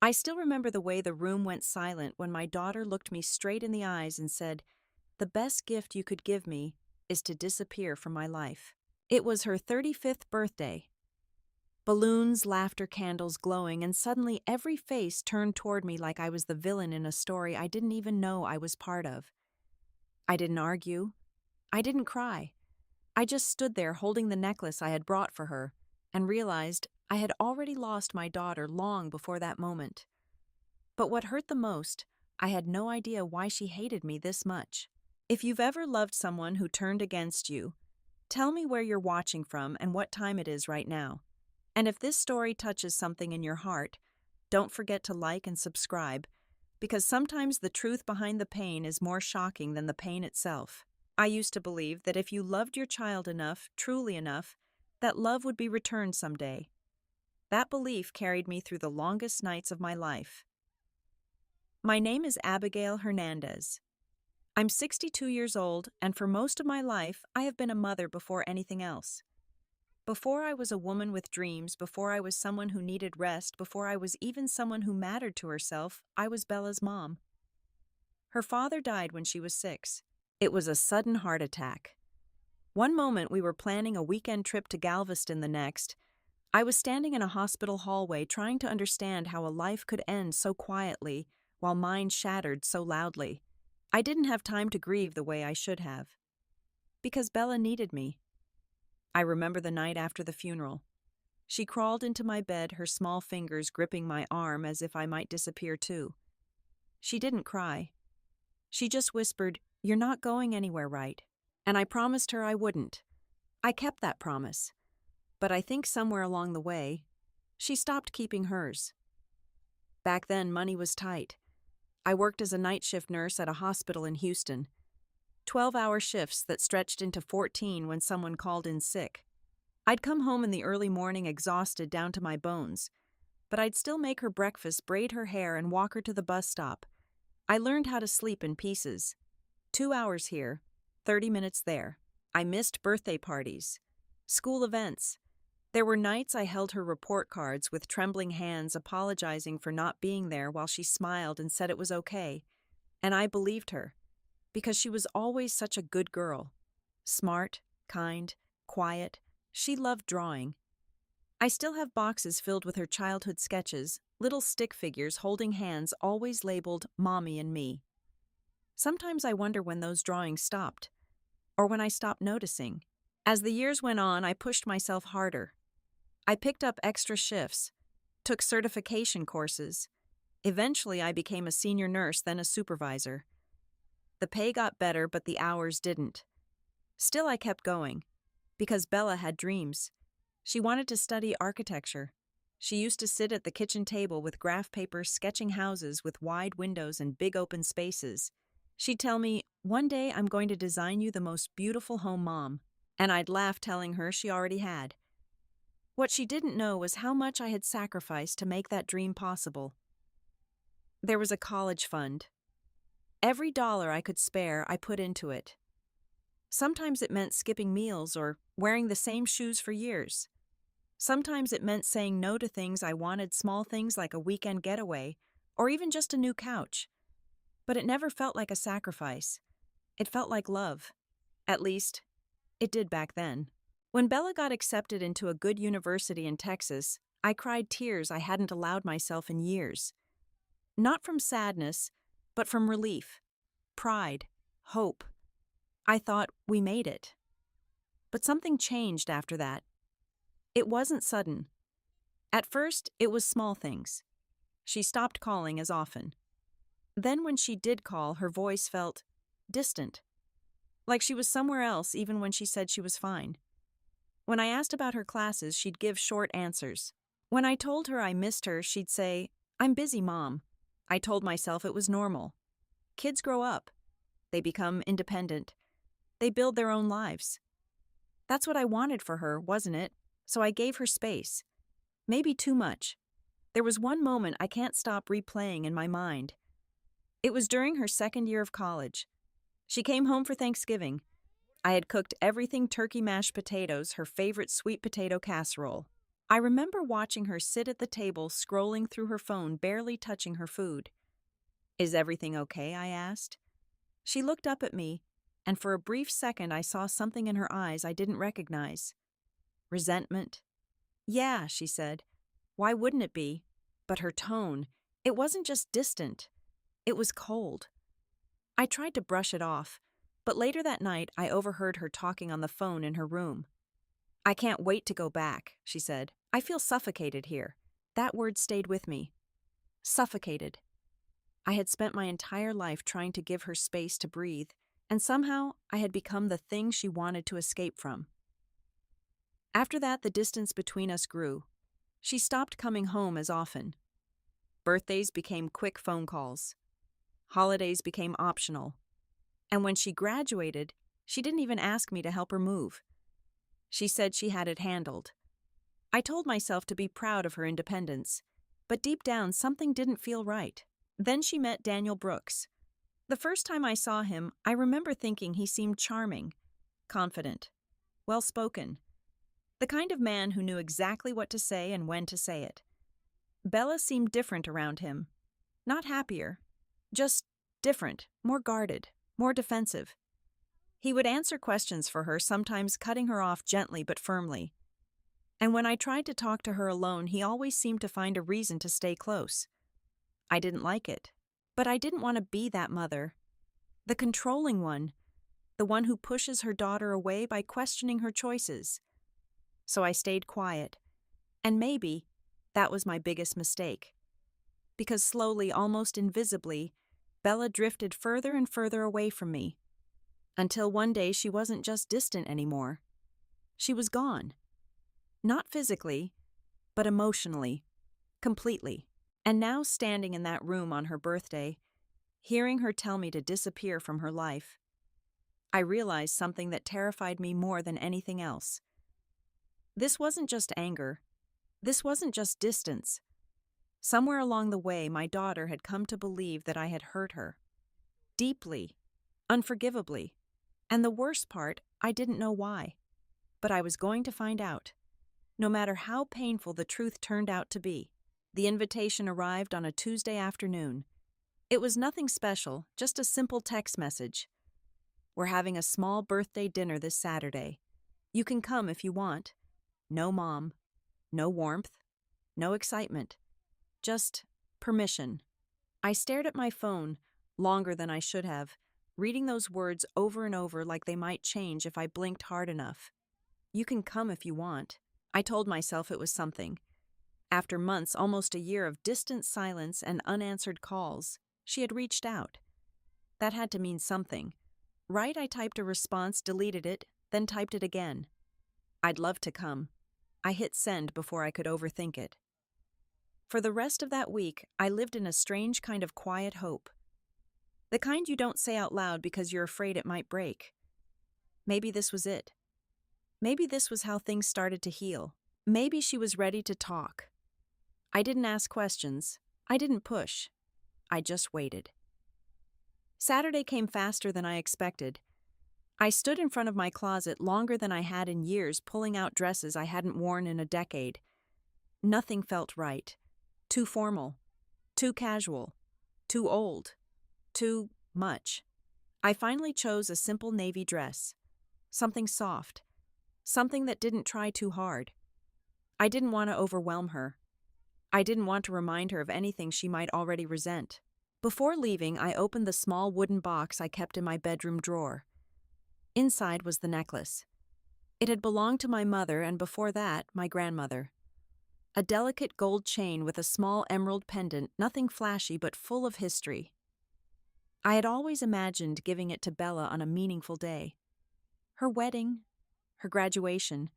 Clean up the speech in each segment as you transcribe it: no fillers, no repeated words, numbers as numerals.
I still remember the way the room went silent when my daughter looked me straight in the eyes and said, "The best gift you could give me is to disappear from my life." It was her 35th birthday. Balloons, laughter, candles glowing, and suddenly every face turned toward me like I was the villain in a story I didn't even know I was part of. I didn't argue. I didn't cry. I just stood there holding the necklace I had brought for her and realized I had already lost my daughter long before that moment. But what hurt the most, I had no idea why she hated me this much. If you've ever loved someone who turned against you, tell me where you're watching from and what time it is right now. And if this story touches something in your heart, don't forget to like and subscribe, because sometimes the truth behind the pain is more shocking than the pain itself. I used to believe that if you loved your child enough, truly enough, that love would be returned someday. That belief carried me through the longest nights of my life. My name is Abigail Hernandez. I'm 62 years old, and for most of my life, I have been a mother before anything else. Before I was a woman with dreams, before I was someone who needed rest, before I was even someone who mattered to herself, I was Bella's mom. Her father died when she was 6. It was a sudden heart attack. One moment we were planning a weekend trip to Galveston, the next, I was standing in a hospital hallway trying to understand how a life could end so quietly while mine shattered so loudly. I didn't have time to grieve the way I should have. Because Bella needed me. I remember the night after the funeral. She crawled into my bed, her small fingers gripping my arm as if I might disappear too. She didn't cry. She just whispered, "You're not going anywhere, right?" And I promised her I wouldn't. I kept that promise. But I think somewhere along the way, she stopped keeping hers. Back then, money was tight. I worked as a night shift nurse at a hospital in Houston. 12-hour shifts that stretched into 14 when someone called in sick. I'd come home in the early morning exhausted down to my bones, but I'd still make her breakfast, braid her hair, and walk her to the bus stop. I learned how to sleep in pieces. 2 hours here, 30 minutes there. I missed birthday parties, school events. There were nights I held her report cards with trembling hands, apologizing for not being there while she smiled and said it was okay. And I believed her, because she was always such a good girl. Smart, kind, quiet. She loved drawing. I still have boxes filled with her childhood sketches, little stick figures holding hands always labeled Mommy and Me. Sometimes I wonder when those drawings stopped, or when I stopped noticing. As the years went on, I pushed myself harder. I picked up extra shifts, took certification courses. Eventually, I became a senior nurse, then a supervisor. The pay got better, but the hours didn't. Still, I kept going, because Bella had dreams. She wanted to study architecture. She used to sit at the kitchen table with graph paper sketching houses with wide windows and big open spaces. She'd tell me, "One day I'm going to design you the most beautiful home, Mom." And I'd laugh telling her she already had. What she didn't know was how much I had sacrificed to make that dream possible. There was a college fund. Every dollar I could spare, I put into it. Sometimes it meant skipping meals or wearing the same shoes for years. Sometimes it meant saying no to things I wanted, small things like a weekend getaway or even just a new couch. But it never felt like a sacrifice. It felt like love. At least, it did back then. When Bella got accepted into a good university in Texas, I cried tears I hadn't allowed myself in years. Not from sadness, but from relief, pride, hope. I thought, we made it. But something changed after that. It wasn't sudden. At first, it was small things. She stopped calling as often. Then when she did call, her voice felt distant, like she was somewhere else even when she said she was fine. When I asked about her classes, she'd give short answers. When I told her I missed her, she'd say, "I'm busy, Mom." I told myself it was normal. Kids grow up. They become independent. They build their own lives. That's what I wanted for her, wasn't it? So I gave her space. Maybe too much. There was one moment I can't stop replaying in my mind. It was during her second year of college. She came home for Thanksgiving. I had cooked everything turkey mashed potatoes, her favorite sweet potato casserole. I remember watching her sit at the table, scrolling through her phone, barely touching her food. "Is everything okay?" I asked. She looked up at me, and for a brief second I saw something in her eyes I didn't recognize. Resentment? "Yeah," she said. "Why wouldn't it be?" But her tone, it wasn't just distant, it was cold. I tried to brush it off, but later that night I overheard her talking on the phone in her room. "I can't wait to go back," she said. "I feel suffocated here." That word stayed with me. Suffocated. I had spent my entire life trying to give her space to breathe, and somehow I had become the thing she wanted to escape from. After that, the distance between us grew. She stopped coming home as often. Birthdays became quick phone calls. Holidays became optional. And when she graduated, she didn't even ask me to help her move. She said she had it handled. I told myself to be proud of her independence, but deep down something didn't feel right. Then she met Daniel Brooks. The first time I saw him, I remember thinking he seemed charming, confident, well-spoken, the kind of man who knew exactly what to say and when to say it. Bella seemed different around him. Not happier, just different, more guarded, more defensive. He would answer questions for her, sometimes cutting her off gently but firmly. And when I tried to talk to her alone, he always seemed to find a reason to stay close. I didn't like it, but I didn't want to be that mother. The controlling one, the one who pushes her daughter away by questioning her choices. So I stayed quiet, and maybe that was my biggest mistake. Because slowly, almost invisibly, Bella drifted further and further away from me. Until one day she wasn't just distant anymore. She was gone. Not physically, but emotionally, completely. And now standing in that room on her birthday, hearing her tell me to disappear from her life, I realized something that terrified me more than anything else. This wasn't just anger. This wasn't just distance. Somewhere along the way, my daughter had come to believe that I had hurt her. Deeply, unforgivably. And the worst part, I didn't know why. But I was going to find out. No matter how painful the truth turned out to be. The invitation arrived on a Tuesday afternoon. It was nothing special, just a simple text message. "We're having a small birthday dinner this Saturday. You can come if you want. No mom. No warmth. No excitement. Just permission." I stared at my phone, longer than I should have, reading those words over and over like they might change if I blinked hard enough. "You can come if you want." I told myself it was something. After months, almost a year of distant silence and unanswered calls, she had reached out. That had to mean something. Right, I typed a response, deleted it, then typed it again. "I'd love to come." I hit send before I could overthink it. For the rest of that week, I lived in a strange kind of quiet hope. The kind you don't say out loud because you're afraid it might break. Maybe this was it. Maybe this was how things started to heal. Maybe she was ready to talk. I didn't ask questions. I didn't push. I just waited. Saturday came faster than I expected. I stood in front of my closet longer than I had in years, pulling out dresses I hadn't worn in a decade. Nothing felt right. Too formal. Too casual. Too old. Too much. I finally chose a simple navy dress. Something soft. Something that didn't try too hard. I didn't want to overwhelm her. I didn't want to remind her of anything she might already resent. Before leaving, I opened the small wooden box I kept in my bedroom drawer. Inside was the necklace. It had belonged to my mother and before that, my grandmother. A delicate gold chain with a small emerald pendant, nothing flashy but full of history. I had always imagined giving it to Bella on a meaningful day. Her wedding, her graduation,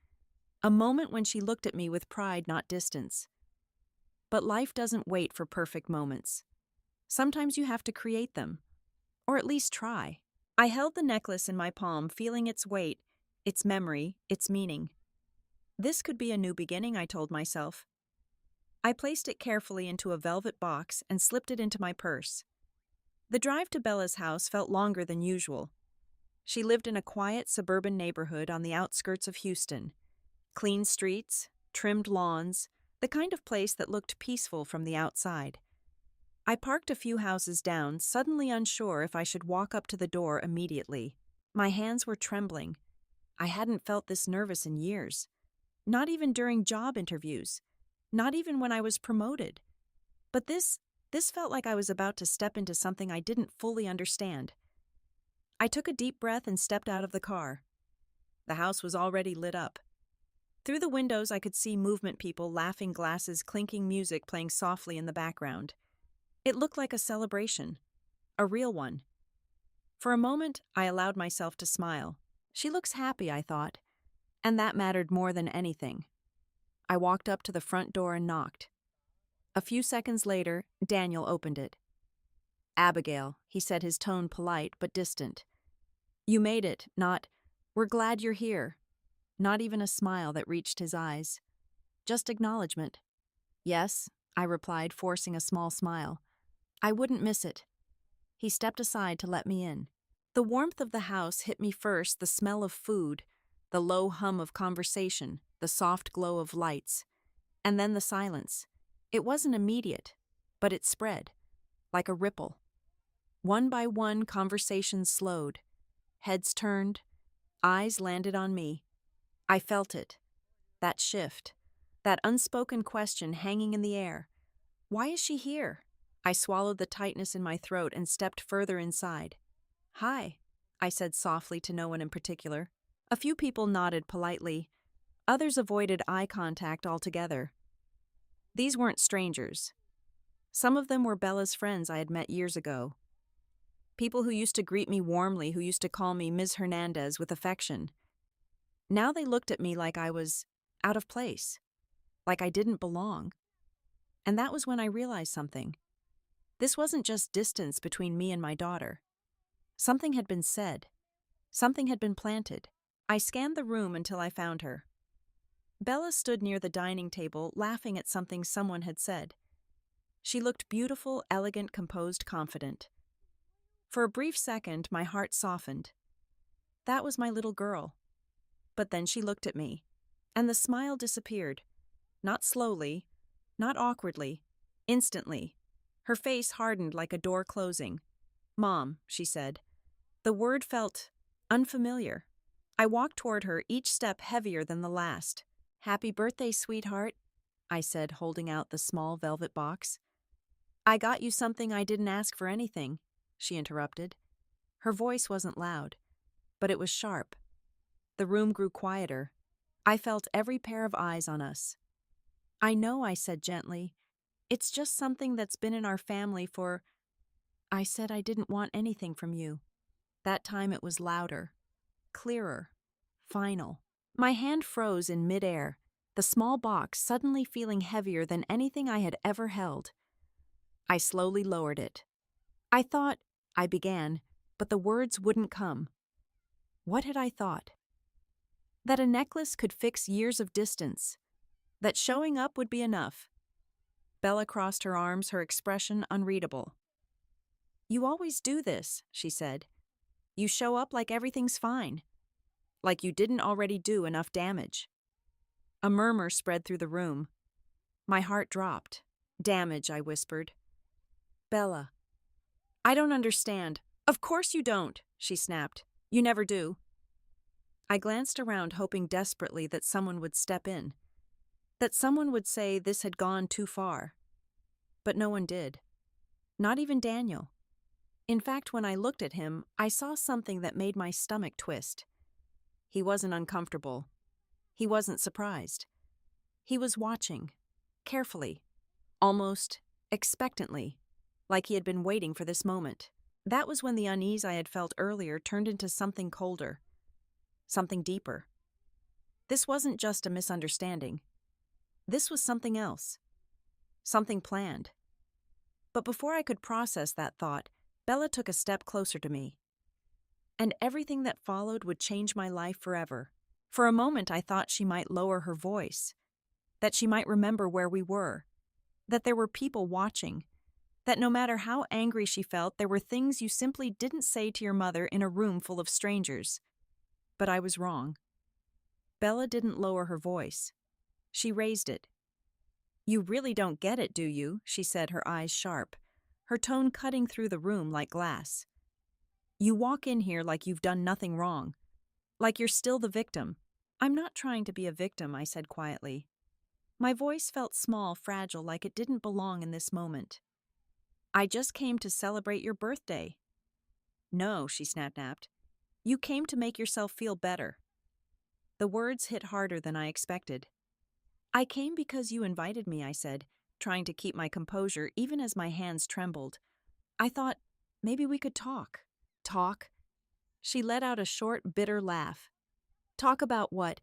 a moment when she looked at me with pride, not distance. But life doesn't wait for perfect moments. Sometimes you have to create them, or at least try. I held the necklace in my palm, feeling its weight, its memory, its meaning. This could be a new beginning, I told myself. I placed it carefully into a velvet box and slipped it into my purse. The drive to Bella's house felt longer than usual. She lived in a quiet suburban neighborhood on the outskirts of Houston. Clean streets, trimmed lawns, the kind of place that looked peaceful from the outside. I parked a few houses down, suddenly unsure if I should walk up to the door immediately. My hands were trembling. I hadn't felt this nervous in years. Not even during job interviews. Not even when I was promoted. But this felt like I was about to step into something I didn't fully understand. I took a deep breath and stepped out of the car. The house was already lit up. Through the windows, I could see movement people, laughing glasses, clinking music playing softly in the background. It looked like a celebration. A real one. For a moment, I allowed myself to smile. She looks happy, I thought. And that mattered more than anything. I walked up to the front door and knocked. A few seconds later, Daniel opened it. "Abigail," he said, his tone polite but distant. "You made it, not, 'We're glad you're here.' Not even a smile that reached his eyes. Just acknowledgement." "Yes," I replied, forcing a small smile. "I wouldn't miss it." He stepped aside to let me in. The warmth of the house hit me first, the smell of food, the low hum of conversation, the soft glow of lights, and then the silence. It wasn't immediate, but it spread, like a ripple. One by one, conversations slowed. Heads turned, eyes landed on me. I felt it. That shift. That unspoken question hanging in the air. Why is she here? I swallowed the tightness in my throat and stepped further inside. "Hi," I said softly to no one in particular. A few people nodded politely. Others avoided eye contact altogether. These weren't strangers. Some of them were Bella's friends I had met years ago. People who used to greet me warmly, who used to call me Ms. Hernandez with affection. Now they looked at me like I was out of place, like I didn't belong. And that was when I realized something. This wasn't just distance between me and my daughter. Something had been said. Something had been planted. I scanned the room until I found her. Bella stood near the dining table, laughing at something someone had said. She looked beautiful, elegant, composed, confident. For a brief second, my heart softened. That was my little girl. But then she looked at me, and the smile disappeared. Not slowly, not awkwardly, instantly. Her face hardened like a door closing. "Mom," she said. The word felt unfamiliar. I walked toward her, each step heavier than the last. "Happy birthday, sweetheart," I said, holding out the small velvet box. "I got you something I didn't ask for anything," she interrupted. Her voice wasn't loud, but it was sharp. The room grew quieter. I felt every pair of eyes on us. "I know," I said gently. "It's just something that's been in our family for—" I said I didn't want anything from you. That time it was louder, clearer, final. My hand froze in midair, the small box suddenly feeling heavier than anything I had ever held. I slowly lowered it. I thought, I began, but the words wouldn't come. What had I thought? That a necklace could fix years of distance. That showing up would be enough. Bella crossed her arms, her expression unreadable. "You always do this," she said. "You show up like everything's fine. Like you didn't already do enough damage." A murmur spread through the room. My heart dropped. "Damage," I whispered. "Bella." "I don't understand." "Of course you don't," she snapped. "You never do." I glanced around, hoping desperately that someone would step in. That someone would say this had gone too far. But no one did. Not even Daniel. In fact, when I looked at him, I saw something that made my stomach twist. He wasn't uncomfortable. He wasn't surprised. He was watching, carefully, almost expectantly, like he had been waiting for this moment. That was when the unease I had felt earlier turned into something colder, something deeper. This wasn't just a misunderstanding. This was something else. Something planned. But before I could process that thought, Bella took a step closer to me. And everything that followed would change my life forever. For a moment I thought she might lower her voice, that she might remember where we were, that there were people watching, that no matter how angry she felt, there were things you simply didn't say to your mother in a room full of strangers. But I was wrong. Bella didn't lower her voice. She raised it. "You really don't get it, do you?" she said, her eyes sharp, her tone cutting through the room like glass. "You walk in here like you've done nothing wrong, like you're still the victim." "I'm not trying to be a victim," I said quietly. My voice felt small, fragile, like it didn't belong in this moment. "I just came to celebrate your birthday." "No," she snapped. "You came to make yourself feel better." The words hit harder than I expected. "I came because you invited me," I said, trying to keep my composure even as my hands trembled. "I thought maybe we could talk." "Talk?" She let out a short, bitter laugh. "Talk about what?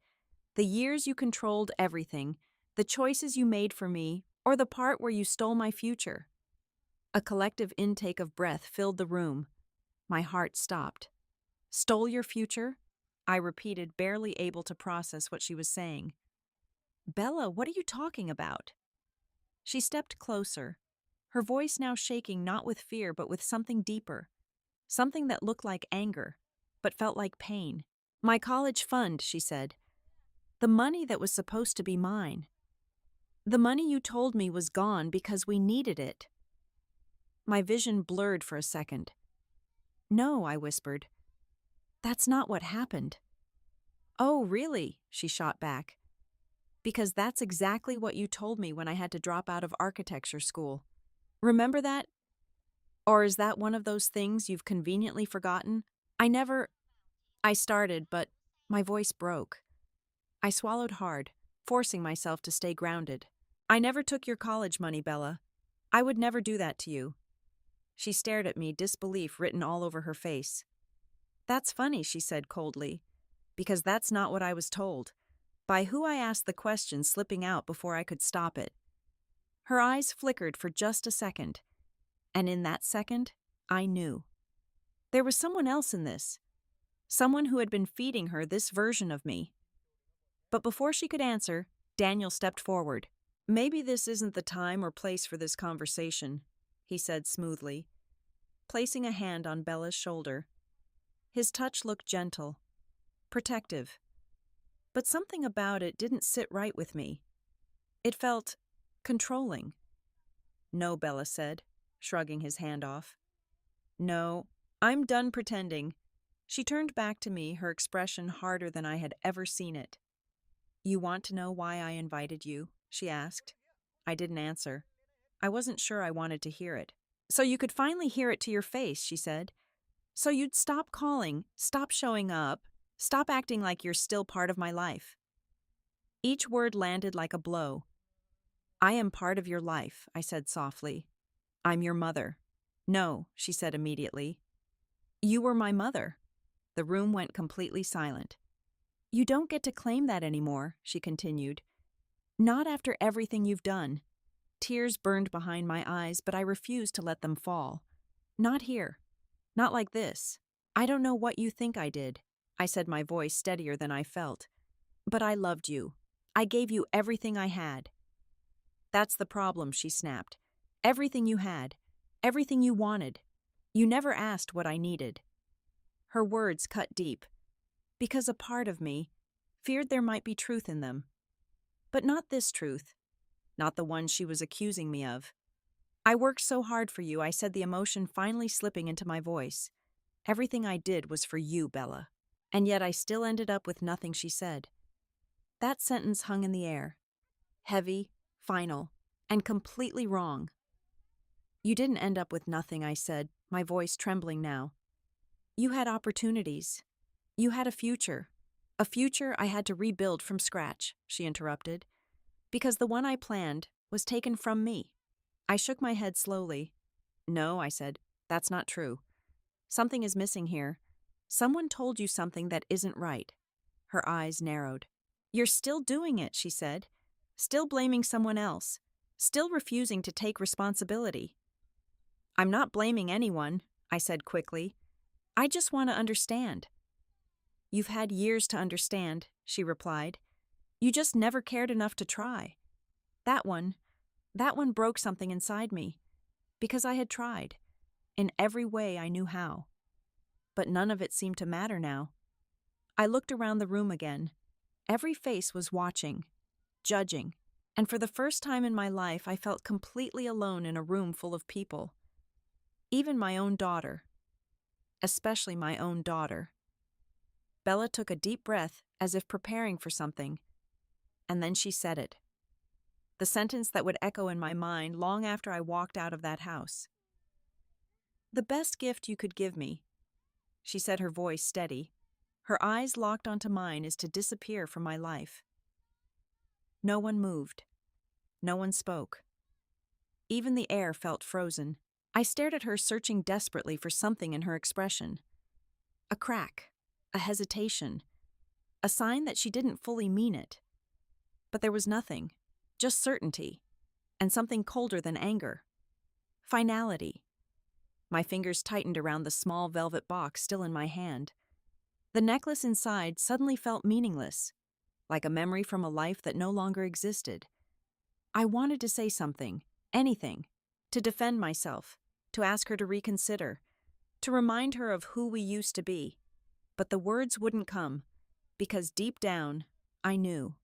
The years you controlled everything, the choices you made for me, or the part where you stole my future?" A collective intake of breath filled the room. My heart stopped. "Stole your future?" I repeated, barely able to process what she was saying. "Bella, what are you talking about?" She stepped closer, her voice now shaking not with fear but with something deeper, something that looked like anger, but felt like pain. "My college fund," she said. "The money that was supposed to be mine. The money you told me was gone because we needed it." My vision blurred for a second. "No," I whispered. "That's not what happened." "Oh, really?" she shot back. "Because that's exactly what you told me when I had to drop out of architecture school. Remember that? Or is that one of those things you've conveniently forgotten?" I started, but my voice broke. I swallowed hard, forcing myself to stay grounded. "I never took your college money, Bella. I would never do that to you." She stared at me, disbelief written all over her face. "That's funny," she said coldly, "because that's not what I was told." By who I asked the question slipping out before I could stop it. Her eyes flickered for just a second, and in that second, I knew. There was someone else in this. Someone who had been feeding her this version of me. But before she could answer, Daniel stepped forward. "Maybe this isn't the time or place for this conversation," he said smoothly, placing a hand on Bella's shoulder. His touch looked gentle, protective, but something about it didn't sit right with me. It felt controlling. "No," Bella said, shrugging his hand off. "No, I'm done pretending." She turned back to me, her expression harder than I had ever seen it. "You want to know why I invited you?" she asked. I didn't answer. I wasn't sure I wanted to hear it. "So you could finally hear it to your face," she said. "So you'd stop calling, stop showing up, stop acting like you're still part of my life." Each word landed like a blow. "I am part of your life," I said softly. "I'm your mother." "No," she said immediately. "You were my mother." The room went completely silent. "You don't get to claim that anymore," she continued. "Not after everything you've done." Tears burned behind my eyes, but I refused to let them fall. "Not here. Not like this. I don't know what you think I did," I said, my voice steadier than I felt. "But I loved you. I gave you everything I had." "That's the problem," she snapped. "Everything you had. Everything you wanted. You never asked what I needed." Her words cut deep, because a part of me feared there might be truth in them. But not this truth. Not the one she was accusing me of. "I worked so hard for you," I said, the emotion finally slipping into my voice. "Everything I did was for you, Bella." And yet I still ended up with nothing she said. That sentence hung in the air. Heavy, final, and completely wrong. "You didn't end up with nothing," I said, my voice trembling now. "You had opportunities. You had a future. A future I had to rebuild from scratch," she interrupted, "because the one I planned was taken from me." I shook my head slowly. "No," I said, "that's not true. Something is missing here. Someone told you something that isn't right." Her eyes narrowed. "You're still doing it," she said. "Still blaming someone else. Still refusing to take responsibility." "I'm not blaming anyone," I said quickly. "I just want to understand." "You've had years to understand," she replied. "You just never cared enough to try. That one broke something inside me. Because I had tried. In every way I knew how. But none of it seemed to matter now." I looked around the room again. Every face was watching. judging. And for the first time in my life, I felt completely alone in a room full of people. Even my own daughter. Especially my own daughter. Bella took a deep breath as if preparing for something. And then she said it. The sentence that would echo in my mind long after I walked out of that house. "The best gift you could give me," she said, her voice steady, her eyes locked onto mine, "is to disappear from my life." No one moved. No one spoke. Even the air felt frozen. I stared at her, searching desperately for something in her expression. A crack, a hesitation, a sign that she didn't fully mean it. But there was nothing, just certainty, and something colder than anger. Finality. My fingers tightened around the small velvet box still in my hand. The necklace inside suddenly felt meaningless, like a memory from a life that no longer existed. I wanted to say something, anything, to defend myself, to ask her to reconsider, to remind her of who we used to be. But the words wouldn't come, because deep down, I knew.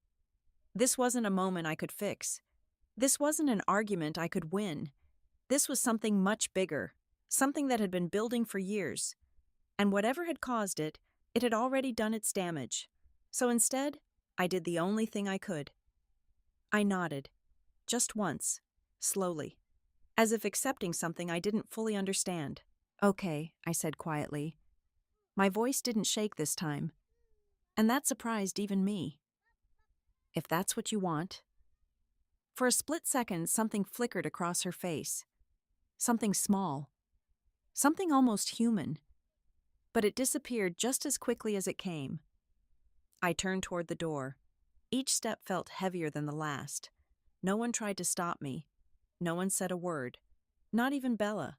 This wasn't a moment I could fix. This wasn't an argument I could win. This was something much bigger, something that had been building for years. And whatever had caused it, it had already done its damage. So instead, I did the only thing I could. I nodded, just once, slowly, as if accepting something I didn't fully understand. "Okay," I said quietly. My voice didn't shake this time, and that surprised even me. "If that's what you want." For a split second, something flickered across her face. Something small. Something almost human. But it disappeared just as quickly as it came. I turned toward the door. Each step felt heavier than the last. No one tried to stop me. No one said a word. Not even Bella.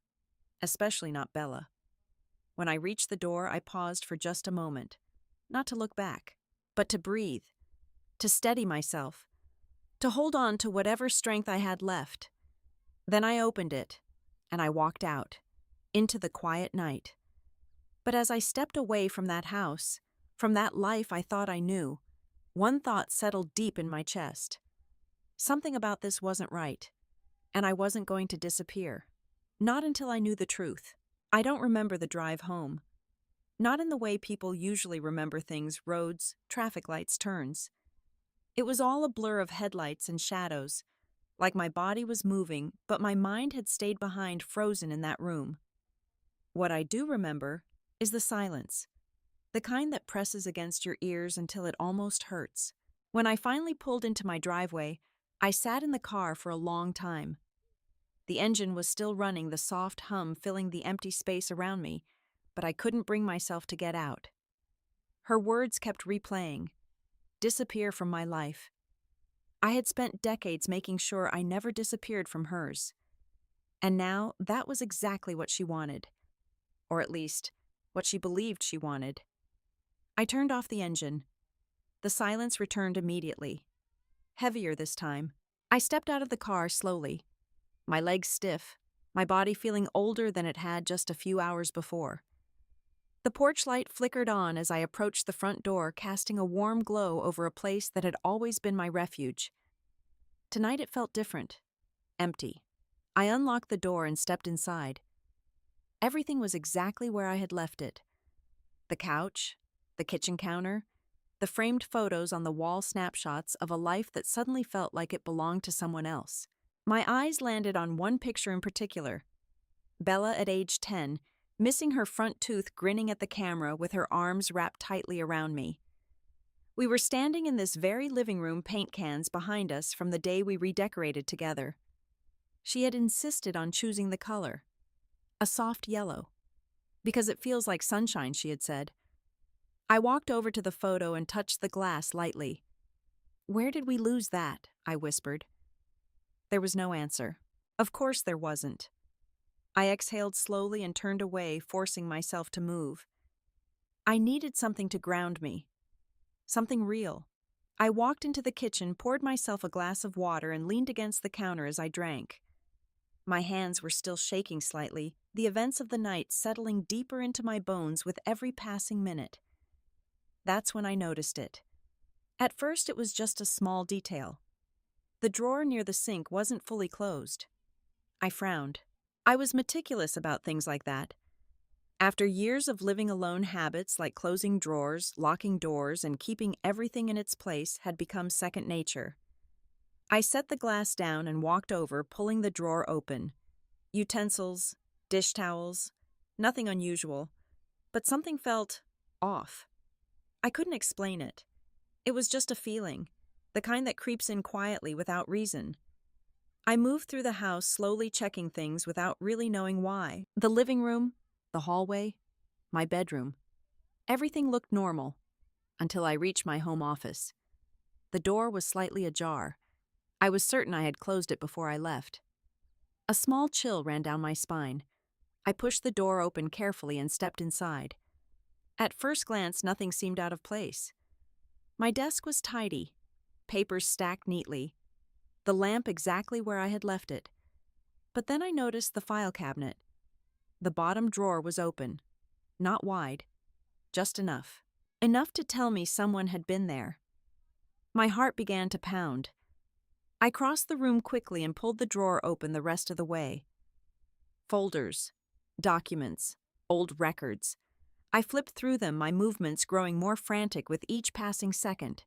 Especially not Bella. When I reached the door, I paused for just a moment. Not to look back, but to breathe. To steady myself. To hold on to whatever strength I had left. Then I opened it, and I walked out, into the quiet night. But as I stepped away from that house, from that life I thought I knew, one thought settled deep in my chest. Something about this wasn't right, and I wasn't going to disappear. Not until I knew the truth. I don't remember the drive home. Not in the way people usually remember things: roads, traffic lights, turns. It was all a blur of headlights and shadows, like my body was moving, but my mind had stayed behind, frozen in that room. What I do remember is the silence, the kind that presses against your ears until it almost hurts. When I finally pulled into my driveway, I sat in the car for a long time. The engine was still running, the soft hum filling the empty space around me, but I couldn't bring myself to get out. Her words kept replaying. Disappear from my life. I had spent decades making sure I never disappeared from hers. And now that was exactly what she wanted. Or at least, what she believed she wanted. I turned off the engine. The silence returned immediately. Heavier this time. I stepped out of the car slowly. My legs stiff, my body feeling older than it had just a few hours before. The porch light flickered on as I approached the front door, casting a warm glow over a place that had always been my refuge. Tonight it felt different. Empty. I unlocked the door and stepped inside. Everything was exactly where I had left it. The couch, the kitchen counter, the framed photos on the wall, snapshots of a life that suddenly felt like it belonged to someone else. My eyes landed on one picture in particular. Bella at age 10, missing her front tooth, grinning at the camera with her arms wrapped tightly around me. We were standing in this very living room, paint cans behind us from the day we redecorated together. She had insisted on choosing the color. A soft yellow. Because it feels like sunshine, she had said. I walked over to the photo and touched the glass lightly. "Where did we lose that?" I whispered. There was no answer. Of course there wasn't. I exhaled slowly and turned away, forcing myself to move. I needed something to ground me. Something real. I walked into the kitchen, poured myself a glass of water, and leaned against the counter as I drank. My hands were still shaking slightly, the events of the night settling deeper into my bones with every passing minute. That's when I noticed it. At first it was just a small detail. The drawer near the sink wasn't fully closed. I frowned. I was meticulous about things like that. After years of living alone, habits like closing drawers, locking doors, and keeping everything in its place had become second nature. I set the glass down and walked over, pulling the drawer open. Utensils, dish towels, nothing unusual, but something felt off. I couldn't explain it. It was just a feeling, the kind that creeps in quietly without reason. I moved through the house, slowly checking things without really knowing why. The living room, the hallway, my bedroom. Everything looked normal, until I reached my home office. The door was slightly ajar. I was certain I had closed it before I left. A small chill ran down my spine. I pushed the door open carefully and stepped inside. At first glance, nothing seemed out of place. My desk was tidy, papers stacked neatly, the lamp exactly where I had left it. But then I noticed the file cabinet. The bottom drawer was open, not wide, just enough. Enough to tell me someone had been there. My heart began to pound. I crossed the room quickly and pulled the drawer open the rest of the way. Folders, documents, old records. I flipped through them, my movements growing more frantic with each passing second.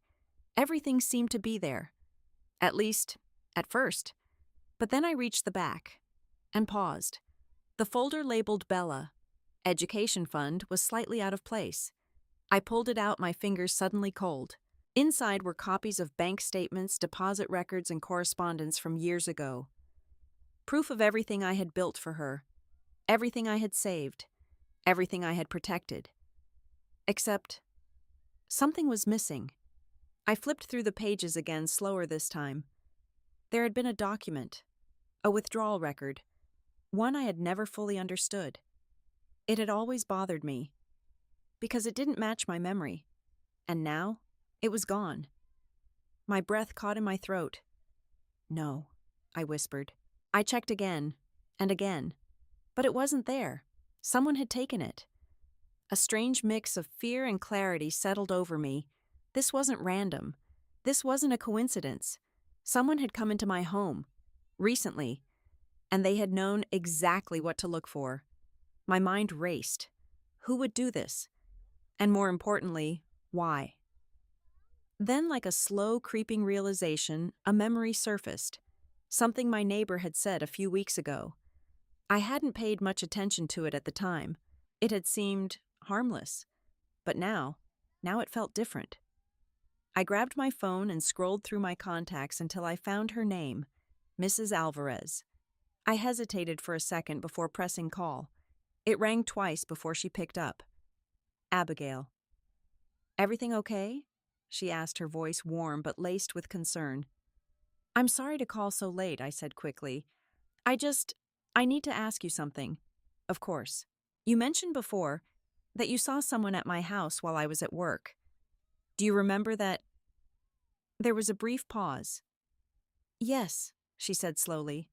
Everything seemed to be there. At least, at first. But then I reached the back and paused. The folder labeled Bella, Education Fund, was slightly out of place. I pulled it out, my fingers suddenly cold. Inside were copies of bank statements, deposit records, and correspondence from years ago. Proof of everything I had built for her, everything I had saved, everything I had protected. Except, something was missing. I flipped through the pages again, slower this time. There had been a document, a withdrawal record, one I had never fully understood. It had always bothered me, because it didn't match my memory, and now it was gone. My breath caught in my throat. No, I whispered. I checked again, and again, but it wasn't there. Someone had taken it. A strange mix of fear and clarity settled over me. This wasn't random. This wasn't a coincidence. Someone had come into my home, recently, and they had known exactly what to look for. My mind raced. Who would do this? And more importantly, why? Then, like a slow, creeping realization, a memory surfaced. Something my neighbor had said a few weeks ago. I hadn't paid much attention to it at the time. It had seemed harmless. But now it felt different. I grabbed my phone and scrolled through my contacts until I found her name, Mrs. Alvarez. I hesitated for a second before pressing call. It rang twice before she picked up. Abigail. Everything okay? She asked, her voice warm but laced with concern. I'm sorry to call so late, I said quickly. I need to ask you something. Of course. You mentioned before that you saw someone at my house while I was at work. Do you remember that? There was a brief pause. Yes, she said slowly.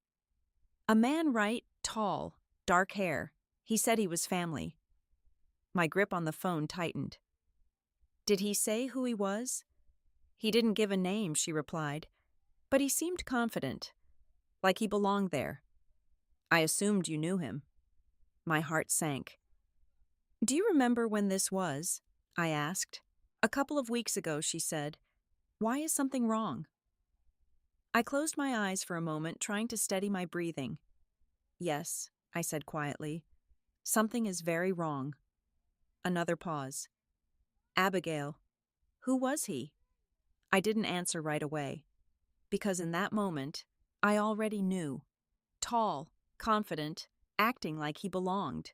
A man, right? Tall, dark hair. He said he was family. My grip on the phone tightened. Did he say who he was? He didn't give a name, she replied, but he seemed confident, like he belonged there. I assumed you knew him. My heart sank. Do you remember when this was? I asked. A couple of weeks ago, she said. Why is something wrong? I closed my eyes for a moment, trying to steady my breathing. Yes, I said quietly. Something is very wrong. Another pause. Abigail. Who was he? I didn't answer right away, because in that moment, I already knew. Tall, confident, acting like he belonged.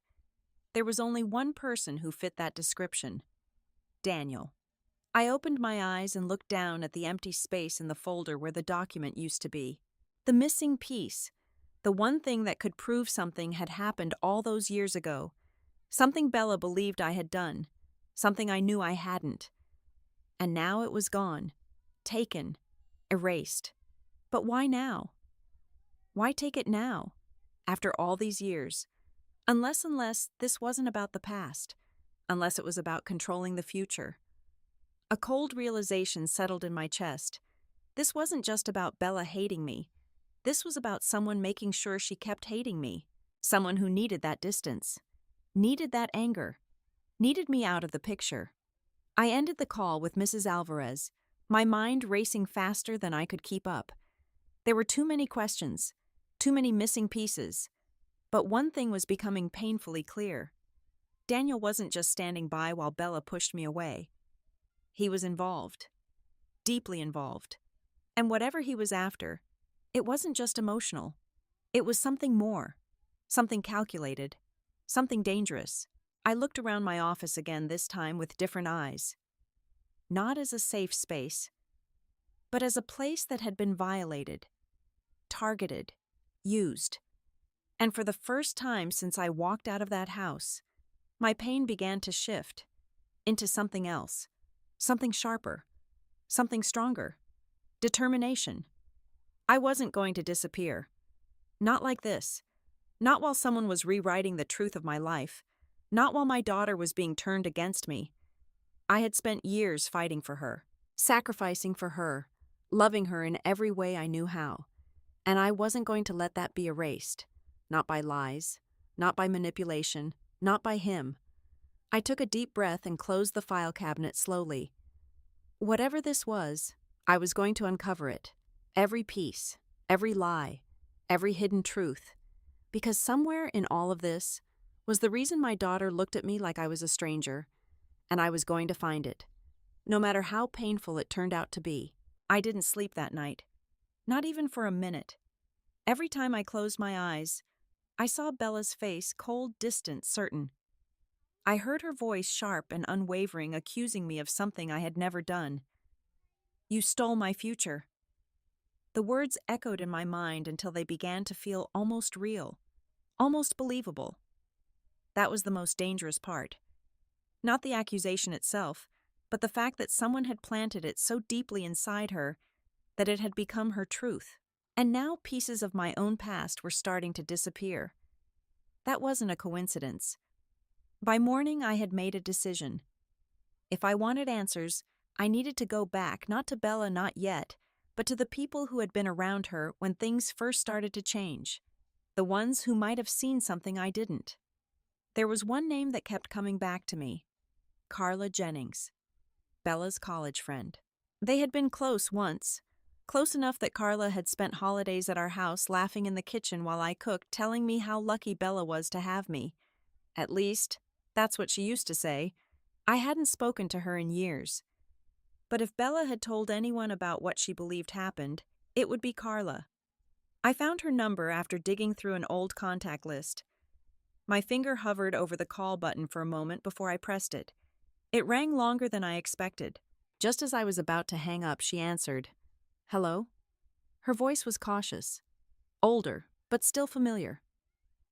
There was only one person who fit that description. Daniel. I opened my eyes and looked down at the empty space in the folder where the document used to be. The missing piece. The one thing that could prove something had happened all those years ago. Something Bella believed I had done. Something I knew I hadn't. And now it was gone. Taken. Erased. But why now? Why take it now? After all these years? Unless this wasn't about the past. Unless it was about controlling the future. A cold realization settled in my chest. This wasn't just about Bella hating me. This was about someone making sure she kept hating me. Someone who needed that distance, needed that anger, needed me out of the picture. I ended the call with Mrs. Alvarez, my mind racing faster than I could keep up. There were too many questions, too many missing pieces. But one thing was becoming painfully clear. Daniel wasn't just standing by while Bella pushed me away. He was involved, deeply involved. And whatever he was after, it wasn't just emotional. It was something more, something calculated, something dangerous. I looked around my office again, this time with different eyes. Not as a safe space, but as a place that had been violated, targeted, used. And for the first time since I walked out of that house, my pain began to shift into something else, something sharper, something stronger, determination. I wasn't going to disappear. Not like this. Not while someone was rewriting the truth of my life. Not while my daughter was being turned against me. I had spent years fighting for her, sacrificing for her, loving her in every way I knew how. And I wasn't going to let that be erased. Not by lies, not by manipulation, not by him. I took a deep breath and closed the file cabinet slowly. Whatever this was, I was going to uncover it. Every piece, every lie, every hidden truth. Because somewhere in all of this was the reason my daughter looked at me like I was a stranger, and I was going to find it. No matter how painful it turned out to be. I didn't sleep that night. Not even for a minute. Every time I closed my eyes, I saw Bella's face, cold, distant, certain. I heard her voice, sharp and unwavering, accusing me of something I had never done. "You stole my future." The words echoed in my mind until they began to feel almost real, almost believable. That was the most dangerous part. Not the accusation itself, but the fact that someone had planted it so deeply inside her that it had become her truth. And now pieces of my own past were starting to disappear. That wasn't a coincidence. By morning, I had made a decision. If I wanted answers, I needed to go back, not to Bella, not yet, but to the people who had been around her when things first started to change. The ones who might have seen something I didn't. There was one name that kept coming back to me. Carla Jennings. Bella's college friend. They had been close once. Close enough that Carla had spent holidays at our house laughing in the kitchen while I cooked, telling me how lucky Bella was to have me. At least, that's what she used to say. I hadn't spoken to her in years. But if Bella had told anyone about what she believed happened, it would be Carla. I found her number after digging through an old contact list. My finger hovered over the call button for a moment before I pressed it. It rang longer than I expected. Just as I was about to hang up, she answered. "Hello?" Her voice was cautious. Older, but still familiar.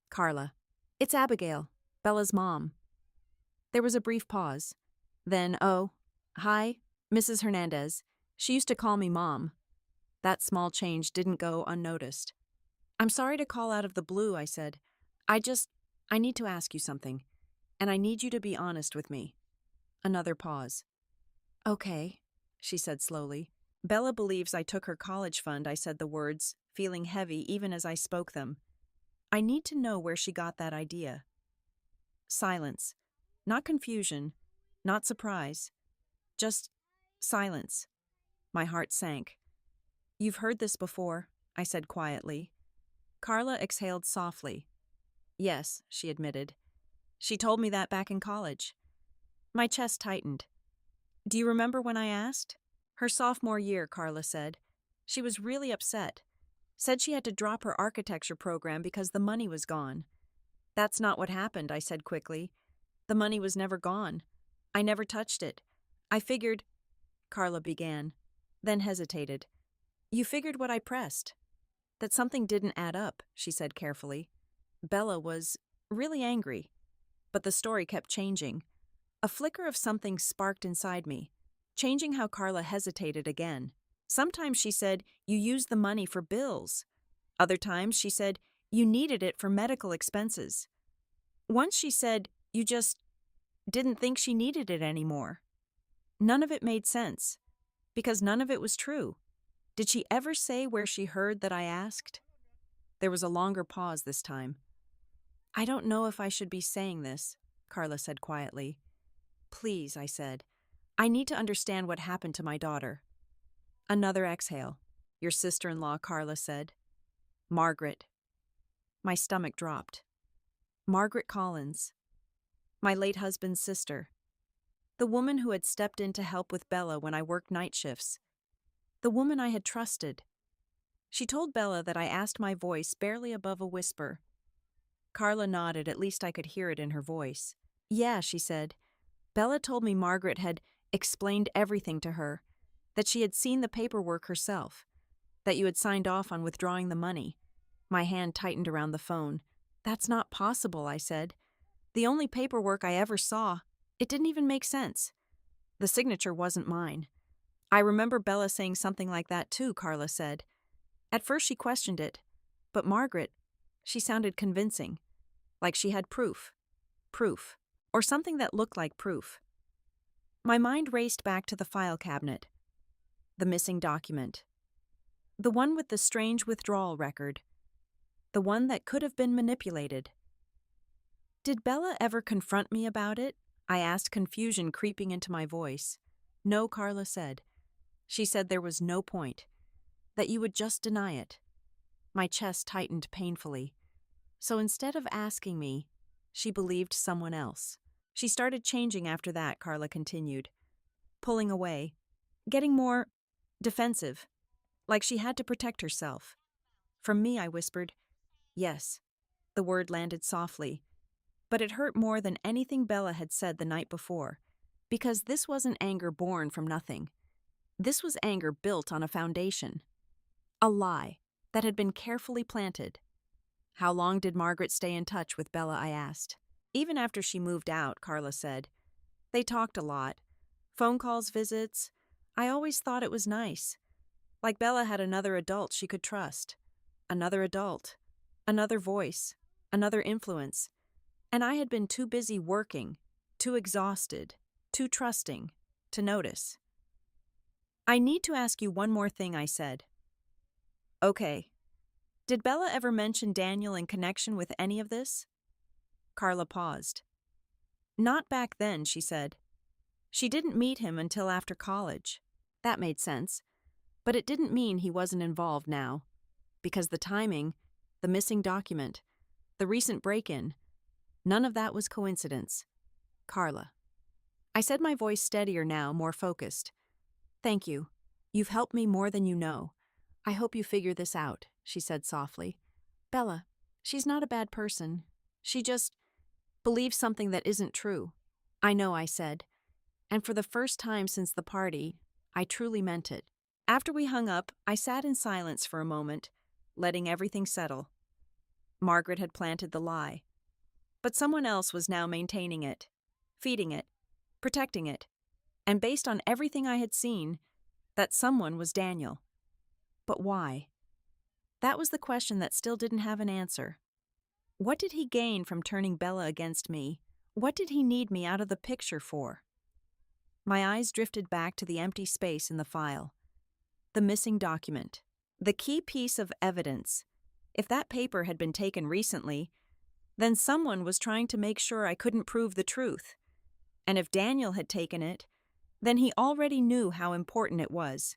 "Carla. It's Abigail, Bella's mom." There was a brief pause. Then, "Oh, hi, Mrs. Hernandez. She used to call me Mom." That small change didn't go unnoticed. "I'm sorry to call out of the blue," I said. I need to ask you something, and I need you to be honest with me." Another pause. "Okay," she said slowly. "Bella believes I took her college fund," I said the words, feeling heavy even as I spoke them. "I need to know where she got that idea." Silence. Not confusion, not surprise. Just silence. My heart sank. "You've heard this before," I said quietly. Carla exhaled softly. "Yes," she admitted. "She told me that back in college." My chest tightened. "Do you remember when I asked?" "Her sophomore year," Carla said. "She was really upset. Said she had to drop her architecture program because the money was gone." "That's not what happened," I said quickly. "The money was never gone. I never touched it. I figured—" Carla began, then hesitated. "You figured what I pressed. That something didn't add up," she said carefully. Bella was really angry, but the story kept changing. A flicker of something sparked inside me, changing how Carla hesitated again. Sometimes she said, "You used the money for bills." Other times she said, "You needed it for medical expenses." Once she said, "You just didn't think she needed it anymore." None of it made sense, because none of it was true. Did she ever say where she heard that I asked? There was a longer pause this time. I don't know if I should be saying this, Carla said quietly. Please, I said. I need to understand what happened to my daughter. Another exhale. Your sister-in-law, Carla said. Margaret. My stomach dropped. Margaret Collins. My late husband's sister. The woman who had stepped in to help with Bella when I worked night shifts. The woman I had trusted. She told Bella that I asked my voice barely above a whisper. Carla nodded, at least I could hear it in her voice. Yeah, she said. Bella told me Margaret had explained everything to her, that she had seen the paperwork herself, that you had signed off on withdrawing the money. My hand tightened around the phone. That's not possible, I said. The only paperwork I ever saw, it didn't even make sense. The signature wasn't mine. I remember Bella saying something like that too, Carla said. At first she questioned it, but Margaret, she sounded convincing, like she had proof, or something that looked like proof. My mind raced back to the file cabinet, the missing document, the one with the strange withdrawal record, the one that could have been manipulated. Did Bella ever confront me about it? I asked, confusion creeping into my voice. No, Carla said. She said there was no point, that you would just deny it. My chest tightened painfully. So instead of asking me, she believed someone else. She started changing after that, Carla continued, pulling away, getting more defensive, like she had to protect herself. From me, I whispered, yes. The word landed softly, but it hurt more than anything Bella had said the night before, because this wasn't anger born from nothing. This was anger built on a foundation. A lie that had been carefully planted. How long did Margaret stay in touch with Bella, I asked. Even after she moved out, Carla said. They talked a lot. Phone calls, visits. I always thought it was nice. Like Bella had another adult she could trust. Another adult. Another voice. Another influence. And I had been too busy working, too exhausted, too trusting, to notice. I need to ask you one more thing, I said. Okay. Did Bella ever mention Daniel in connection with any of this? Carla paused. Not back then, she said. She didn't meet him until after college. That made sense. But it didn't mean he wasn't involved now. Because the timing, the missing document, the recent break-in, none of that was coincidence. Carla. I said, my voice steadier now, more focused. Thank you. You've helped me more than you know. I hope you figure this out, she said softly. Bella, she's not a bad person. She just believes something that isn't true. I know, I said. And for the first time since the party, I truly meant it. After we hung up, I sat in silence for a moment, letting everything settle. Margaret had planted the lie. But someone else was now maintaining it, feeding it, protecting it. And based on everything I had seen, that someone was Daniel. But why? That was the question that still didn't have an answer. What did he gain from turning Bella against me? What did he need me out of the picture for? My eyes drifted back to the empty space in the file. The missing document. The key piece of evidence. If that paper had been taken recently, then someone was trying to make sure I couldn't prove the truth. And if Daniel had taken it, then he already knew how important it was,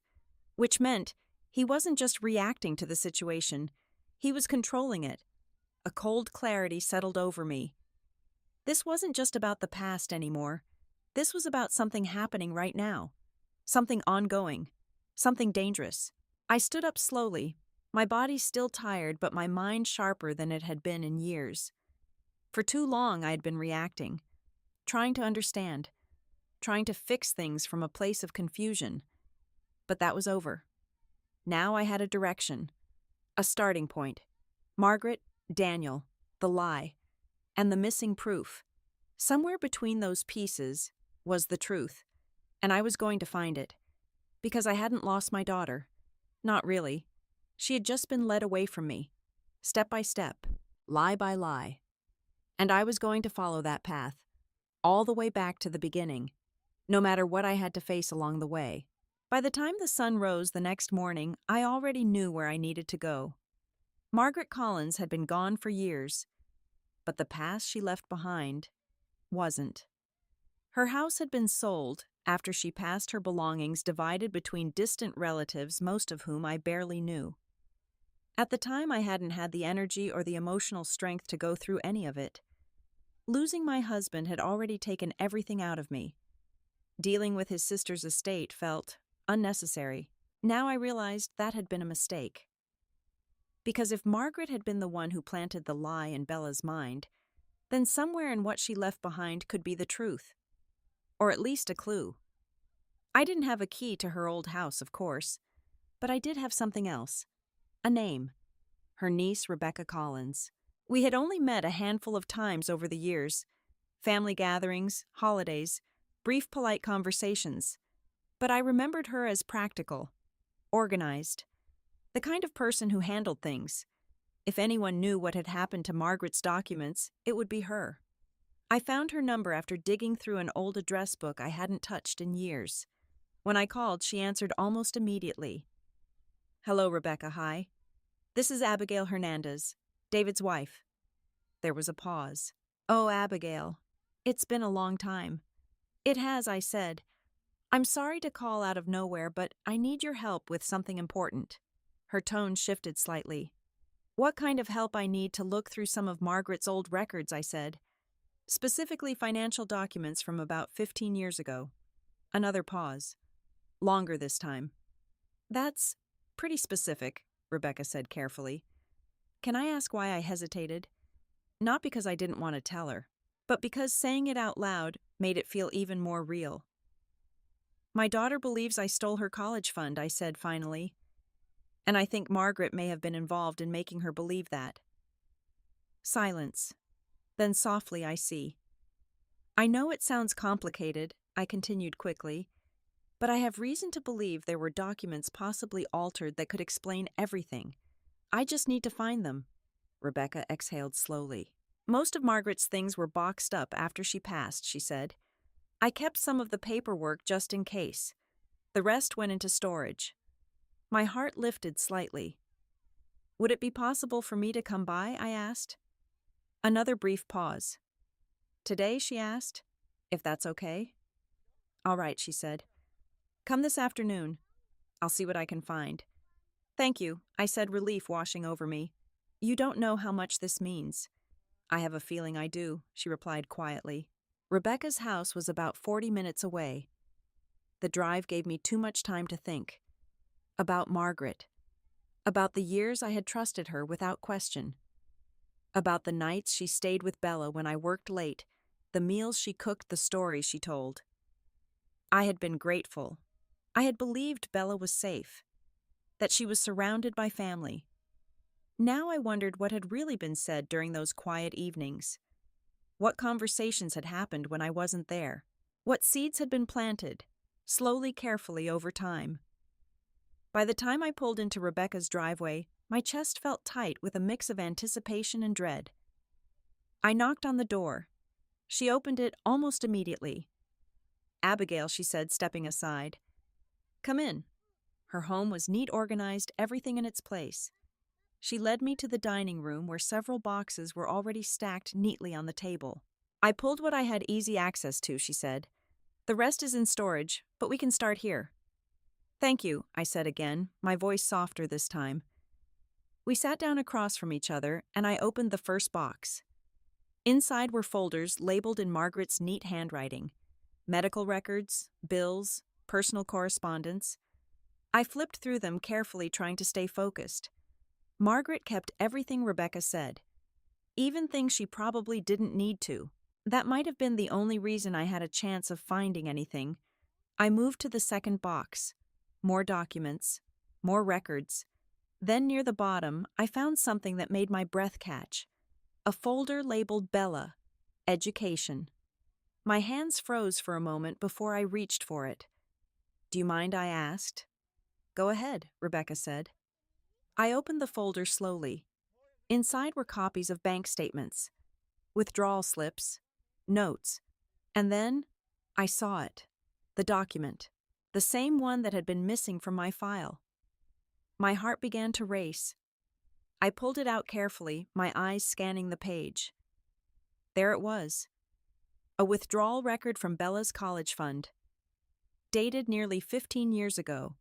which meant he wasn't just reacting to the situation, he was controlling it. A cold clarity settled over me. This wasn't just about the past anymore. This was about something happening right now. Something ongoing. Something dangerous. I stood up slowly, my body still tired but my mind sharper than it had been in years. For too long I had been reacting, trying to understand, trying to fix things from a place of confusion. But that was over. Now I had a direction, a starting point. Margaret, Daniel, the lie, and the missing proof. Somewhere between those pieces was the truth, and I was going to find it. Because I hadn't lost my daughter. Not really. She had just been led away from me, step by step, lie by lie. And I was going to follow that path, all the way back to the beginning, no matter what I had to face along the way. By the time the sun rose the next morning, I already knew where I needed to go. Margaret Collins had been gone for years, but the past she left behind wasn't. Her house had been sold after she passed her belongings divided between distant relatives, most of whom I barely knew. At the time, I hadn't had the energy or the emotional strength to go through any of it. Losing my husband had already taken everything out of me. Dealing with his sister's estate felt unnecessary. Now I realized that had been a mistake. Because if Margaret had been the one who planted the lie in Bella's mind, then somewhere in what she left behind could be the truth. Or at least a clue. I didn't have a key to her old house, of course, but I did have something else. A name. Her niece, Rebecca Collins. We had only met a handful of times over the years. Family gatherings, holidays, brief polite conversations. But I remembered her as practical, organized, the kind of person who handled things. If anyone knew what had happened to Margaret's documents, it would be her. I found her number after digging through an old address book I hadn't touched in years. When I called, she answered almost immediately. "Hello, Rebecca, hi. This is Abigail Hernandez, David's wife." There was a pause. "Oh, Abigail. It's been a long time." "It has," I said. "I'm sorry to call out of nowhere, but I need your help with something important." Her tone shifted slightly. "What kind of help I need to look through some of Margaret's old records," I said. "Specifically financial documents from about 15 years ago." Another pause. Longer this time. "That's pretty specific," Rebecca said carefully. "Can I ask why I hesitated?" Not because I didn't want to tell her, but because saying it out loud made it feel even more real. "My daughter believes I stole her college fund," I said finally. "And I think Margaret may have been involved in making her believe that." Silence. Then softly, "I see. I know it sounds complicated," I continued quickly, "but I have reason to believe there were documents possibly altered that could explain everything. I just need to find them." Rebecca exhaled slowly. "Most of Margaret's things were boxed up after she passed," she said. "I kept some of the paperwork just in case. The rest went into storage." My heart lifted slightly. "Would it be possible for me to come by?" I asked. Another brief pause. "Today?" she asked. "If that's okay?" "All right," she said. "Come this afternoon. I'll see what I can find." "Thank you," I said, relief washing over me. "You don't know how much this means." "I have a feeling I do," she replied quietly. Rebecca's house was about 40 minutes away. The drive gave me too much time to think. About Margaret. About the years I had trusted her without question. About the nights she stayed with Bella when I worked late, the meals she cooked, the stories she told. I had been grateful. I had believed Bella was safe, that she was surrounded by family. Now I wondered what had really been said during those quiet evenings. What conversations had happened when I wasn't there? What seeds had been planted, slowly, carefully, over time? By the time I pulled into Rebecca's driveway, my chest felt tight with a mix of anticipation and dread. I knocked on the door. She opened it almost immediately. "Abigail," she said, stepping aside. "Come in." Her home was neat, organized, everything in its place. She led me to the dining room where several boxes were already stacked neatly on the table. "I pulled what I had easy access to," she said. "The rest is in storage, but we can start here." "Thank you," I said again, my voice softer this time. We sat down across from each other, and I opened the first box. Inside were folders labeled in Margaret's neat handwriting. Medical records, bills, personal correspondence. I flipped through them carefully, trying to stay focused. Margaret kept everything Rebecca said, even things she probably didn't need to. That might have been the only reason I had a chance of finding anything. I moved to the second box. More documents, more records. Then near the bottom, I found something that made my breath catch. A folder labeled Bella, Education. My hands froze for a moment before I reached for it. "Do you mind?" I asked. "Go ahead," Rebecca said. I opened the folder slowly. Inside were copies of bank statements, withdrawal slips, notes, and then I saw it, the document. the same one that had been missing from my file. My heart began to race. I pulled it out carefully, my eyes scanning the page. There it was. A withdrawal record from Bella's college fund. Dated nearly 15 years ago.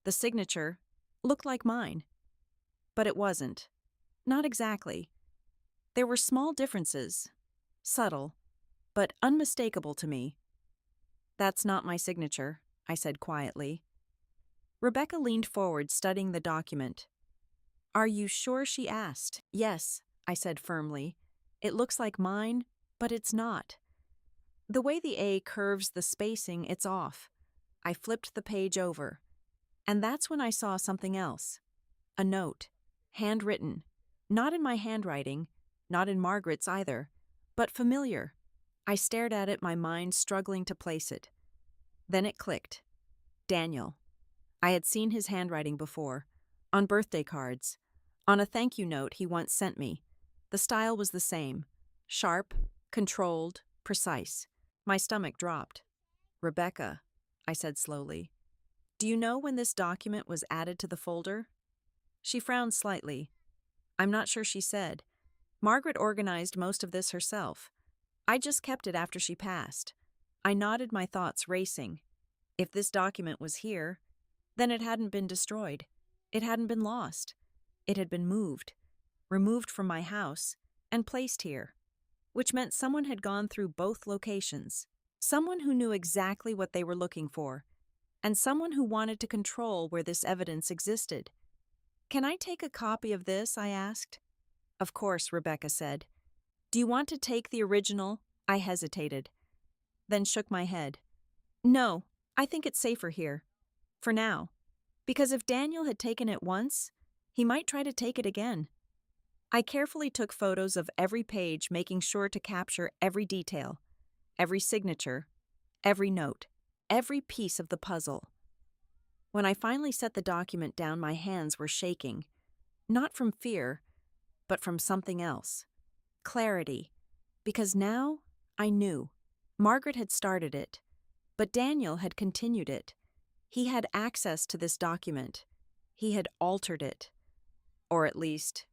The signature looked like mine. But it wasn't. Not exactly. There were small differences. Subtle, but unmistakable to me. "That's not my signature," I said quietly. Rebecca leaned forward, studying the document. "Are you sure?" she asked. "Yes," I said firmly. "It looks like mine, but it's not. The way the A curves the spacing, it's off." I flipped the page over. And that's when I saw something else. A note. Handwritten. Not in my handwriting, not in Margaret's either, but familiar. I stared at it, my mind struggling to place it. Then it clicked. Daniel. I had seen his handwriting before, on birthday cards, on a thank you note he once sent me. The style was the same. Sharp, controlled, precise. My stomach dropped. "Rebecca," I said slowly, "do you know when this document was added to the folder?" She frowned slightly. "I'm not sure," she said. "Margaret organized most of this herself. I just kept it after she passed." I nodded, my thoughts racing. If this document was here, then it hadn't been destroyed. It hadn't been lost. It had been moved, removed from my house, and placed here, which meant someone had gone through both locations. Someone who knew exactly what they were looking for, and someone who wanted to control where this evidence existed. "Can I take a copy of this?" I asked. "Of course," Rebecca said. "Do you want to take the original?" I hesitated, then shook my head. "No, I think it's safer here. For now. Because if Daniel had taken it once, he might try to take it again." I carefully took photos of every page, making sure to capture every detail, every signature, every note, every piece of the puzzle. When I finally set the document down, my hands were shaking, not from fear, but from something else. Clarity. Because now I knew. Margaret had started it, but Daniel had continued it. He had access to this document. He had altered it, or at least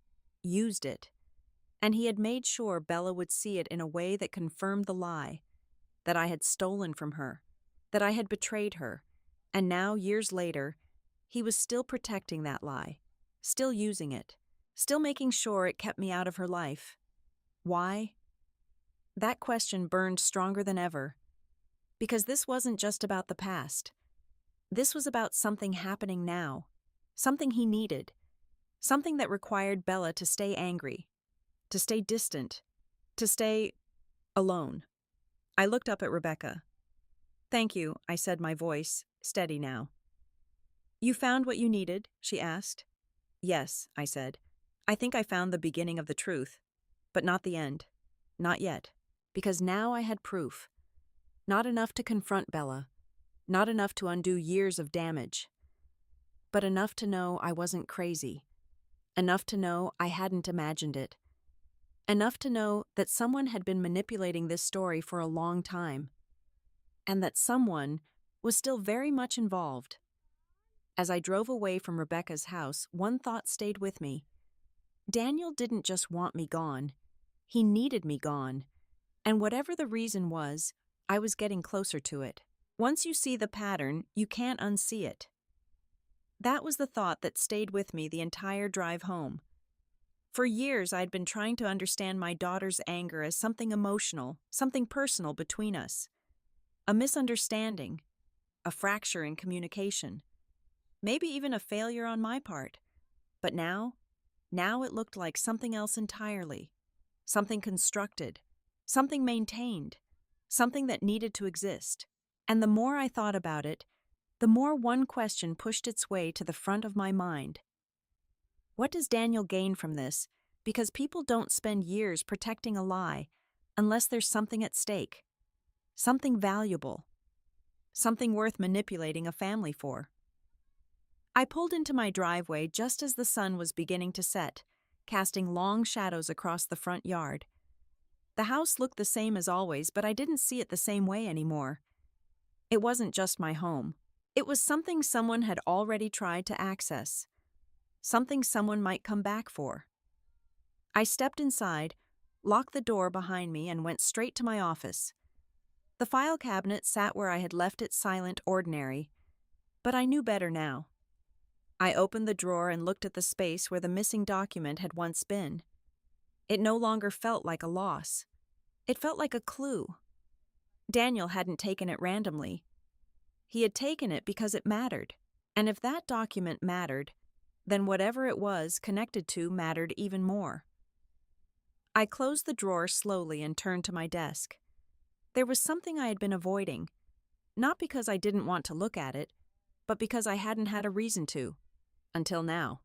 used it. And he had made sure Bella would see it in a way that confirmed the lie, that I had stolen from her, that I had betrayed her, and now, years later, he was still protecting that lie, still using it, still making sure it kept me out of her life. Why? That question burned stronger than ever, because this wasn't just about the past. This was about something happening now, something he needed, something that required Bella to stay angry, to stay distant, to stay alone. I looked up at Rebecca. "Thank you," I said, my voice steady now. "You found what you needed?" she asked. "Yes," I said. "I think I found the beginning of the truth, but not the end. Not yet, because now I had proof. Not enough to confront Bella, not enough to undo years of damage, but enough to know I wasn't crazy, enough to know I hadn't imagined it, enough to know that someone had been manipulating this story for a long time, and that someone was still very much involved." As I drove away from Rebecca's house, one thought stayed with me. Daniel didn't just want me gone. He needed me gone. And whatever the reason was, I was getting closer to it. Once you see the pattern, you can't unsee it. That was the thought that stayed with me the entire drive home. For years, I'd been trying to understand my daughter's anger as something emotional, something personal between us. A misunderstanding, a fracture in communication, maybe even a failure on my part. But now it looked like something else entirely, something constructed, something maintained, something that needed to exist. And the more I thought about it, the more one question pushed its way to the front of my mind. What does Daniel gain from this? Because people don't spend years protecting a lie unless there's something at stake, something valuable, something worth manipulating a family for. I pulled into my driveway just as the sun was beginning to set, casting long shadows across the front yard. The house looked the same as always, but I didn't see it the same way anymore. It wasn't just my home. It was something someone had already tried to access, something someone might come back for. I stepped inside, locked the door behind me, and went straight to my office. The file cabinet sat where I had left it, silent, ordinary, but I knew better now. I opened the drawer and looked at the space where the missing document had once been. It no longer felt like a loss. It felt like a clue. Daniel hadn't taken it randomly. He had taken it because it mattered. And if that document mattered, then whatever it was connected to mattered even more. I closed the drawer slowly and turned to my desk. There was something I had been avoiding, not because I didn't want to look at it, but because I hadn't had a reason to, until now.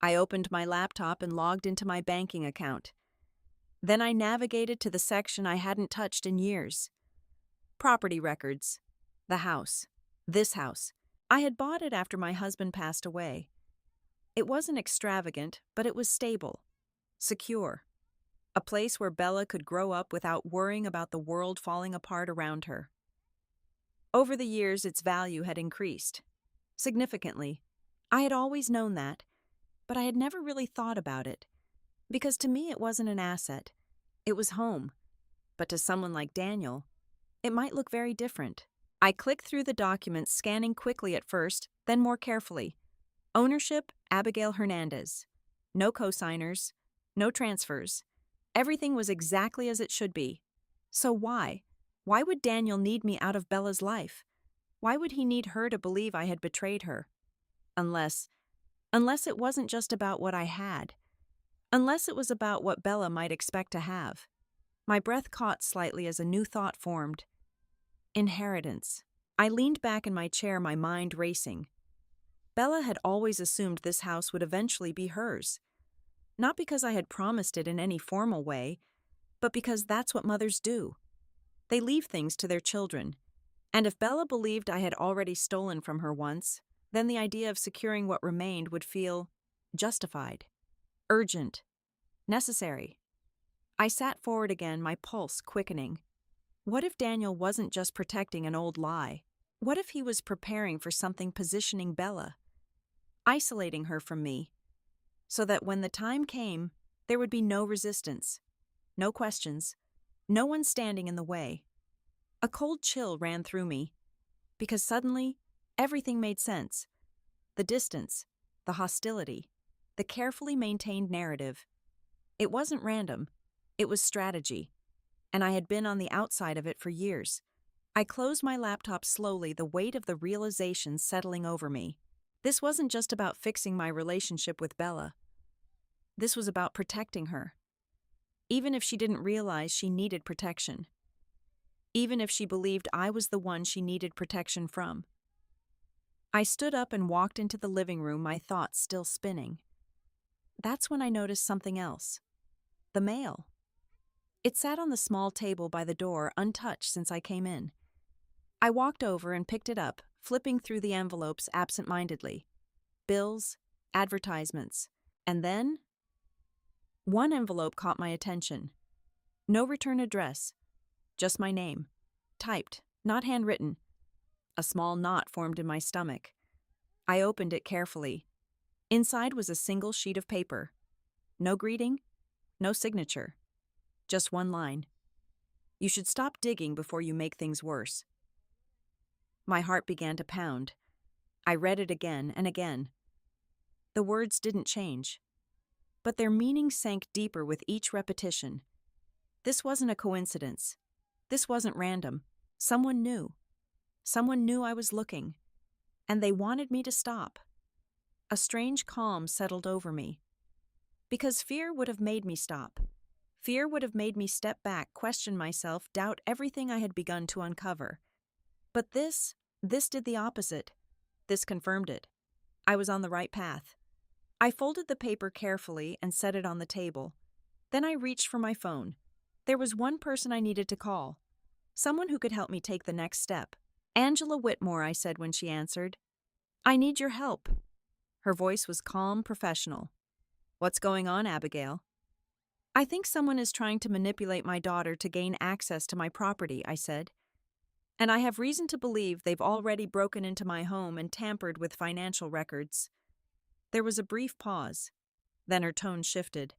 I opened my laptop and logged into my banking account. Then I navigated to the section I hadn't touched in years. Property records. The house. This house. I had bought it after my husband passed away. It wasn't extravagant, but it was stable, secure. A place where Bella could grow up without worrying about the world falling apart around her. Over the years, its value had increased. Significantly. I had always known that, but I had never really thought about it. Because to me, it wasn't an asset. It was home. But to someone like Daniel, it might look very different. I clicked through the documents, scanning quickly at first, then more carefully. Ownership, Abigail Hernandez. No cosigners, no transfers. Everything was exactly as it should be. So why? Why would Daniel need me out of Bella's life? Why would he need her to believe I had betrayed her? Unless it wasn't just about what I had. Unless it was about what Bella might expect to have. My breath caught slightly as a new thought formed. Inheritance. I leaned back in my chair, my mind racing. Bella had always assumed this house would eventually be hers. Not because I had promised it in any formal way, but because that's what mothers do. They leave things to their children. And if Bella believed I had already stolen from her once, then the idea of securing what remained would feel justified, urgent, necessary. I sat forward again, my pulse quickening. What if Daniel wasn't just protecting an old lie? What if he was preparing for something, positioning Bella, isolating her from me, so that when the time came, there would be no resistance, no questions, no one standing in the way? A cold chill ran through me, because suddenly, everything made sense. The distance, the hostility, the carefully maintained narrative. It wasn't random, it was strategy, and I had been on the outside of it for years. I closed my laptop slowly, the weight of the realization settling over me. This wasn't just about fixing my relationship with Bella. This was about protecting her. Even if she didn't realize she needed protection. Even if she believed I was the one she needed protection from. I stood up and walked into the living room, my thoughts still spinning. That's when I noticed something else. The mail. It sat on the small table by the door, untouched since I came in. I walked over and picked it up, flipping through the envelopes absent-mindedly. Bills, advertisements, and then one envelope caught my attention. No return address, just my name. Typed, not handwritten. A small knot formed in my stomach. I opened it carefully. Inside was a single sheet of paper. No greeting, no signature. Just one line. You should stop digging before you make things worse. My heart began to pound. I read it again and again. The words didn't change, but their meaning sank deeper with each repetition. This wasn't a coincidence. This wasn't random. Someone knew. Someone knew I was looking, and they wanted me to stop. A strange calm settled over me. Because fear would have made me stop. Fear would have made me step back, question myself, doubt everything I had begun to uncover. But this did the opposite. This confirmed it. I was on the right path. I folded the paper carefully and set it on the table. Then I reached for my phone. There was one person I needed to call. Someone who could help me take the next step. Angela Whitmore, I said when she answered. I need your help. Her voice was calm, professional. What's going on, Abigail? I think someone is trying to manipulate my daughter to gain access to my property, I said. And I have reason to believe they've already broken into my home and tampered with financial records. There was a brief pause. Then her tone shifted.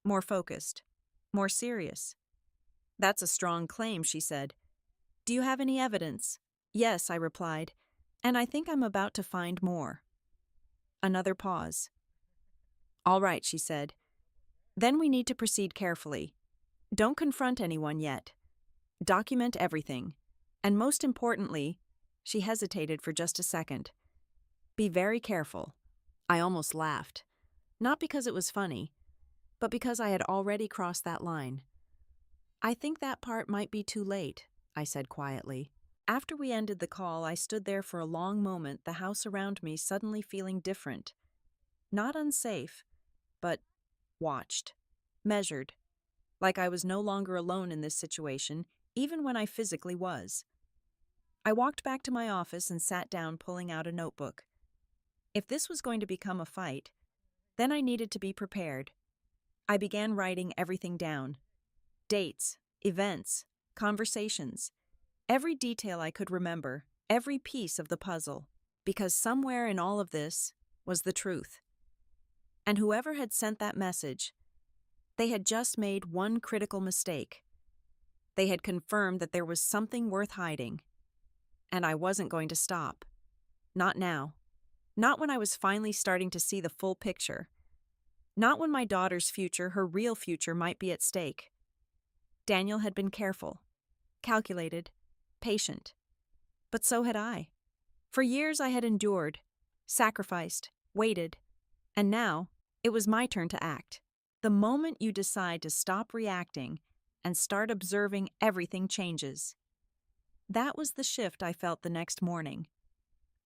More focused. More serious. That's a strong claim, she said. Do you have any evidence? Yes, I replied. And I think I'm about to find more. Another pause. All right, she said. Then we need to proceed carefully. Don't confront anyone yet. Document everything. And most importantly, she hesitated for just a second. Be very careful. I almost laughed. Not because it was funny, but because I had already crossed that line. I think that part might be too late, I said quietly. After we ended the call, I stood there for a long moment, the house around me suddenly feeling different. Not unsafe, but watched, measured, like I was no longer alone in this situation, even when I physically was. I walked back to my office and sat down, pulling out a notebook. If this was going to become a fight, then I needed to be prepared. I began writing everything down. Dates, events, conversations, every detail I could remember, every piece of the puzzle, because somewhere in all of this was the truth. And whoever had sent that message, they had just made one critical mistake. They had confirmed that there was something worth hiding. And I wasn't going to stop. Not now. Not when I was finally starting to see the full picture. Not when my daughter's future, her real future, might be at stake. Daniel had been careful, calculated, patient. But so had I. For years I had endured, sacrificed, waited, and now it was my turn to act. The moment you decide to stop reacting and start observing, everything changes. That was the shift I felt the next morning.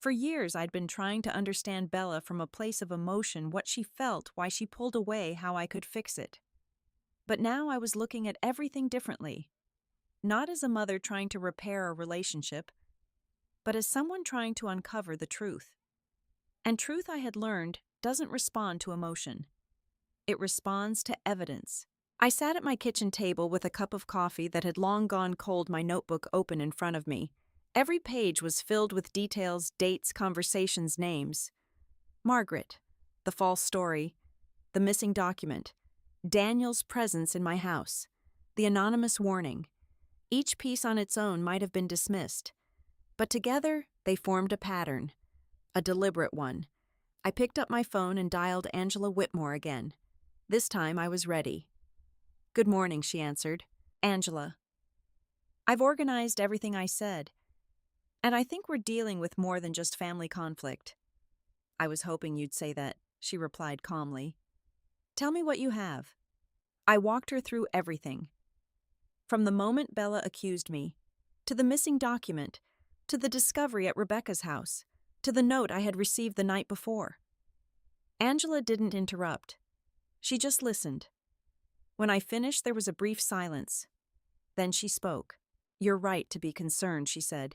For years I'd been trying to understand Bella from a place of emotion, what she felt, why she pulled away, how I could fix it. But now I was looking at everything differently. Not as a mother trying to repair a relationship, but as someone trying to uncover the truth. And truth, I had learned, doesn't respond to emotion. It responds to evidence. I sat at my kitchen table with a cup of coffee that had long gone cold, my notebook open in front of me. Every page was filled with details, dates, conversations, names. Margaret, the false story, the missing document, Daniel's presence in my house, the anonymous warning. Each piece on its own might have been dismissed, but together they formed a pattern, a deliberate one. I picked up my phone and dialed Angela Whitmore again. This time I was ready. Good morning, she answered. Angela. I've organized everything I said, and I think we're dealing with more than just family conflict. I was hoping you'd say that, she replied calmly. Tell me what you have. I walked her through everything. From the moment Bella accused me, to the missing document, to the discovery at Rebecca's house, to the note I had received the night before. Angela didn't interrupt. She just listened. When I finished, there was a brief silence. Then she spoke. You're right to be concerned, she said.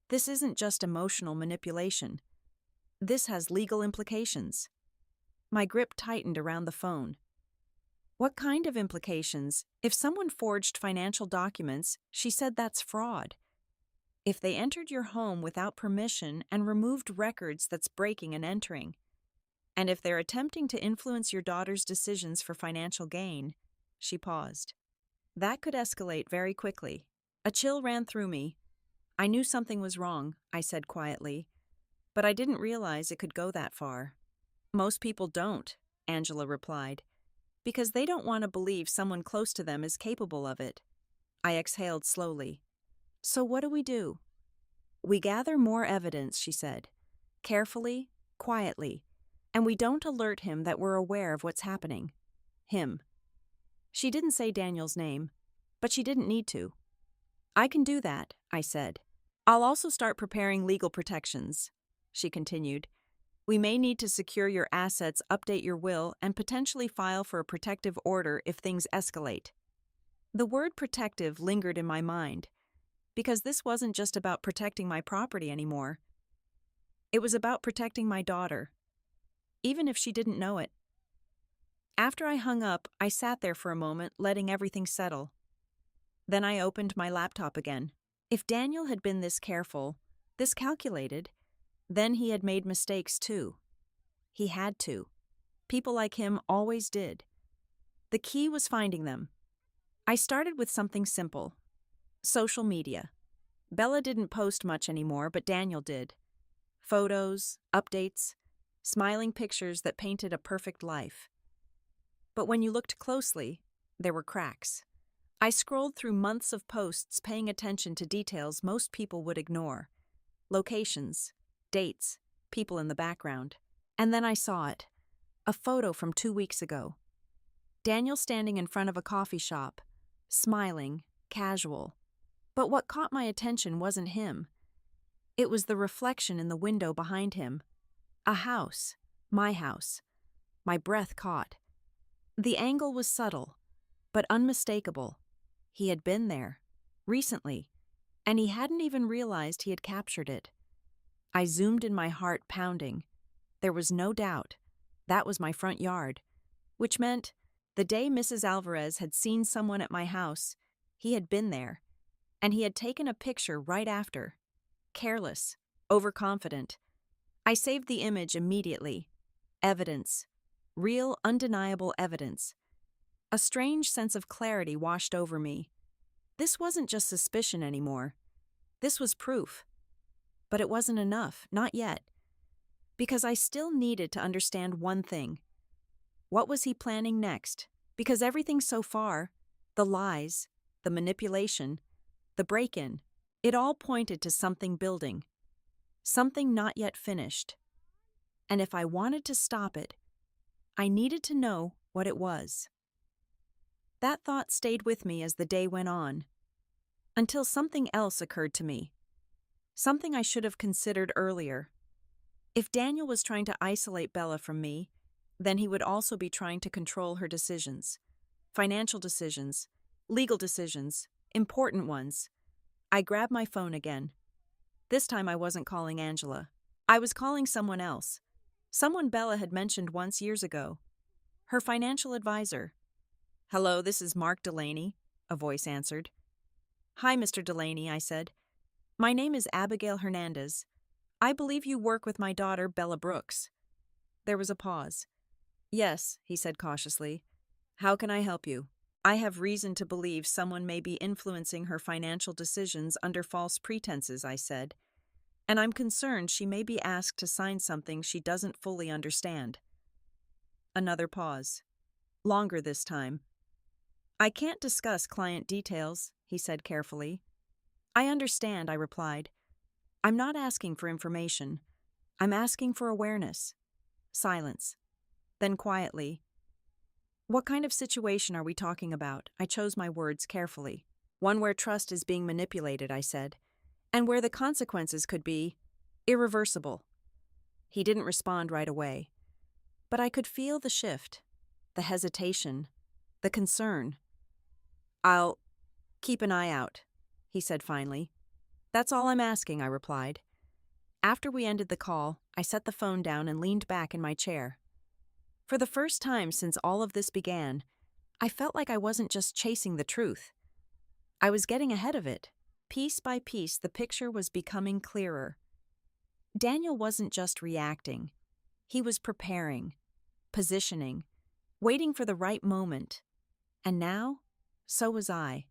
This isn't just emotional manipulation. This has legal implications. My grip tightened around the phone. What kind of implications? If someone forged financial documents, she said that's fraud. If they entered your home without permission and removed records, that's breaking and entering. And if they're attempting to influence your daughter's decisions for financial gain, she paused. That could escalate very quickly. A chill ran through me. I knew something was wrong, I said quietly, but I didn't realize it could go that far. Most people don't, Angela replied, because they don't want to believe someone close to them is capable of it. I exhaled slowly. So what do? We gather more evidence, she said, carefully, quietly, and we don't alert him that we're aware of what's happening. Him. She didn't say Daniel's name, but she didn't need to. I can do that, I said. I'll also start preparing legal protections, she continued. We may need to secure your assets, update your will, and potentially file for a protective order if things escalate. The word protective lingered in my mind, because this wasn't just about protecting my property anymore. It was about protecting my daughter, even if she didn't know it. After I hung up, I sat there for a moment, letting everything settle. Then I opened my laptop again. If Daniel had been this careful, this calculated, then he had made mistakes too. He had to. People like him always did. The key was finding them. I started with something simple. Social media. Bella didn't post much anymore, but Daniel did. Photos, updates, smiling pictures that painted a perfect life. But when you looked closely, there were cracks. I scrolled through months of posts paying attention to details most people would ignore. Locations, dates, people in the background. And then I saw it. A photo from 2 weeks ago. Daniel standing in front of a coffee shop, smiling, casual. But what caught my attention wasn't him. It was the reflection in the window behind him. A house. My house. My breath caught. The angle was subtle, but unmistakable. He had been there, recently, and he hadn't even realized he had captured it. I zoomed in, my heart pounding. There was no doubt. That was my front yard, which meant the day Mrs. Alvarez had seen someone at my house, he had been there, and he had taken a picture right after. Careless, overconfident. I saved the image immediately. Evidence. Real, undeniable evidence. A strange sense of clarity washed over me. This wasn't just suspicion anymore. This was proof. But it wasn't enough, not yet. Because I still needed to understand one thing. What was he planning next? Because everything so far, the lies, the manipulation, the break-in, it all pointed to something building. Something not yet finished. And if I wanted to stop it, I needed to know what it was. That thought stayed with me as the day went on, until something else occurred to me. Something I should have considered earlier. If Daniel was trying to isolate Bella from me, then he would also be trying to control her decisions. Financial decisions, legal decisions, important ones. I grabbed my phone again. This time I wasn't calling Angela. I was calling someone else. Someone Bella had mentioned once years ago. Her financial advisor. "Hello, this is Mark Delaney," a voice answered. "Hi, Mr. Delaney," I said. "My name is Abigail Hernandez. I believe you work with my daughter, Bella Brooks." There was a pause. "Yes," he said cautiously. "How can I help you?" "I have reason to believe someone may be influencing her financial decisions under false pretenses," I said. "And I'm concerned she may be asked to sign something she doesn't fully understand." Another pause. Longer this time. "I can't discuss client details," he said carefully. "I understand," I replied. "I'm not asking for information. I'm asking for awareness." Silence. Then quietly, "What kind of situation are we talking about?" I chose my words carefully. "One where trust is being manipulated," I said, "and where the consequences could be irreversible." He didn't respond right away, but I could feel the shift, the hesitation, the concern. "I'll keep an eye out," he said finally. "That's all I'm asking," I replied. After we ended the call, I set the phone down and leaned back in my chair. For the first time since all of this began, I felt like I wasn't just chasing the truth. I was getting ahead of it. Piece by piece, the picture was becoming clearer. Daniel wasn't just reacting. He was preparing, positioning, waiting for the right moment. And now, so was I.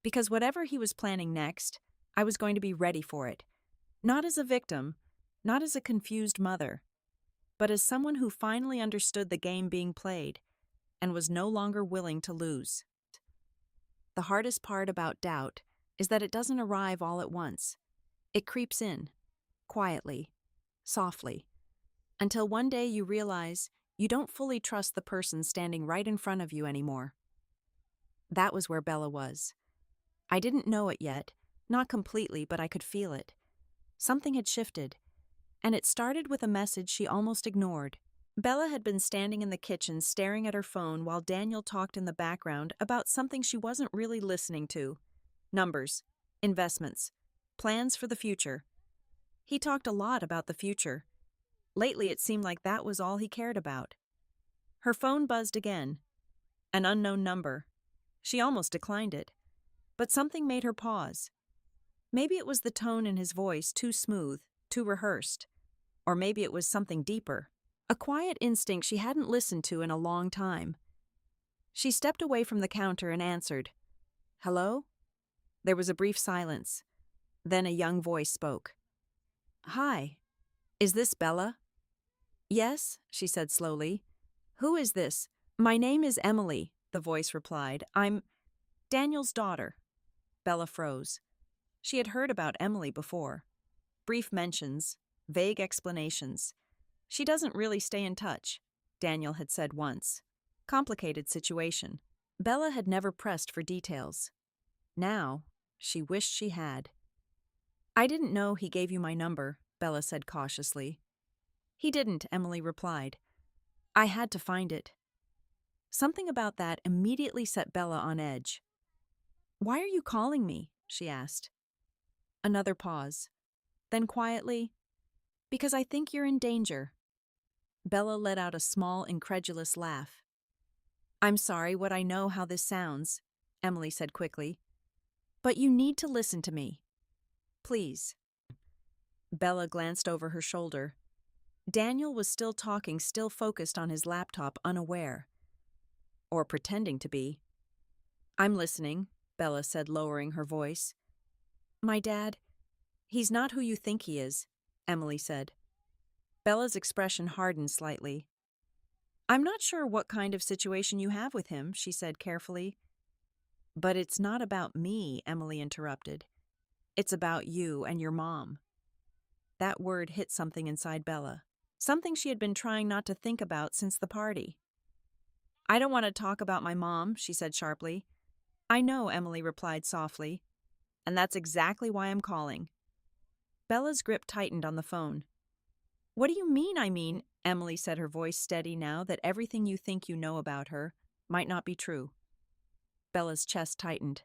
Because whatever he was planning next, I was going to be ready for it. Not as a victim, not as a confused mother, but as someone who finally understood the game being played and was no longer willing to lose. The hardest part about doubt is that it doesn't arrive all at once. It creeps in, quietly, softly, until one day you realize you don't fully trust the person standing right in front of you anymore. That was where Bella was. I didn't know it yet, not completely, but I could feel it. Something had shifted, and it started with a message she almost ignored. Bella had been standing in the kitchen staring at her phone while Daniel talked in the background about something she wasn't really listening to. Numbers, investments, plans for the future. He talked a lot about the future. Lately it seemed like that was all he cared about. Her phone buzzed again. An unknown number. She almost declined it. But something made her pause. Maybe it was the tone in his voice, too smooth, too rehearsed. Or maybe it was something deeper. A quiet instinct she hadn't listened to in a long time. She stepped away from the counter and answered, "Hello?" There was a brief silence. Then a young voice spoke. "Hi. Is this Bella?" "Yes," she said slowly. "Who is this?" "My name is Emily," the voice replied. "I'm Daniel's daughter." Bella froze. She had heard about Emily before. Brief mentions, vague explanations. "She doesn't really stay in touch," Daniel had said once. Complicated situation. Bella had never pressed for details. Now, she wished she had. "I didn't know he gave you my number," Bella said cautiously. "He didn't," Emily replied. "I had to find it." Something about that immediately set Bella on edge. "Why are you calling me?" she asked. Another pause. Then quietly, "Because I think you're in danger." Bella let out a small, incredulous laugh. "I'm sorry what I know how this sounds," Emily said quickly. "But you need to listen to me. Please." Bella glanced over her shoulder. Daniel was still talking, still focused on his laptop, unaware. Or pretending to be. "I'm listening," Bella said, lowering her voice. "My dad, he's not who you think he is," Emily said. Bella's expression hardened slightly. "I'm not sure what kind of situation you have with him," she said carefully. "But it's not about me," Emily interrupted. "It's about you and your mom." That word hit something inside Bella, something she had been trying not to think about since the party. "I don't want to talk about my mom," she said sharply. "I know," Emily replied softly. "And that's exactly why I'm calling." Bella's grip tightened on the phone. "What do you mean, I mean?" Emily said, her voice steady now, "that everything you think you know about her might not be true." Bella's chest tightened.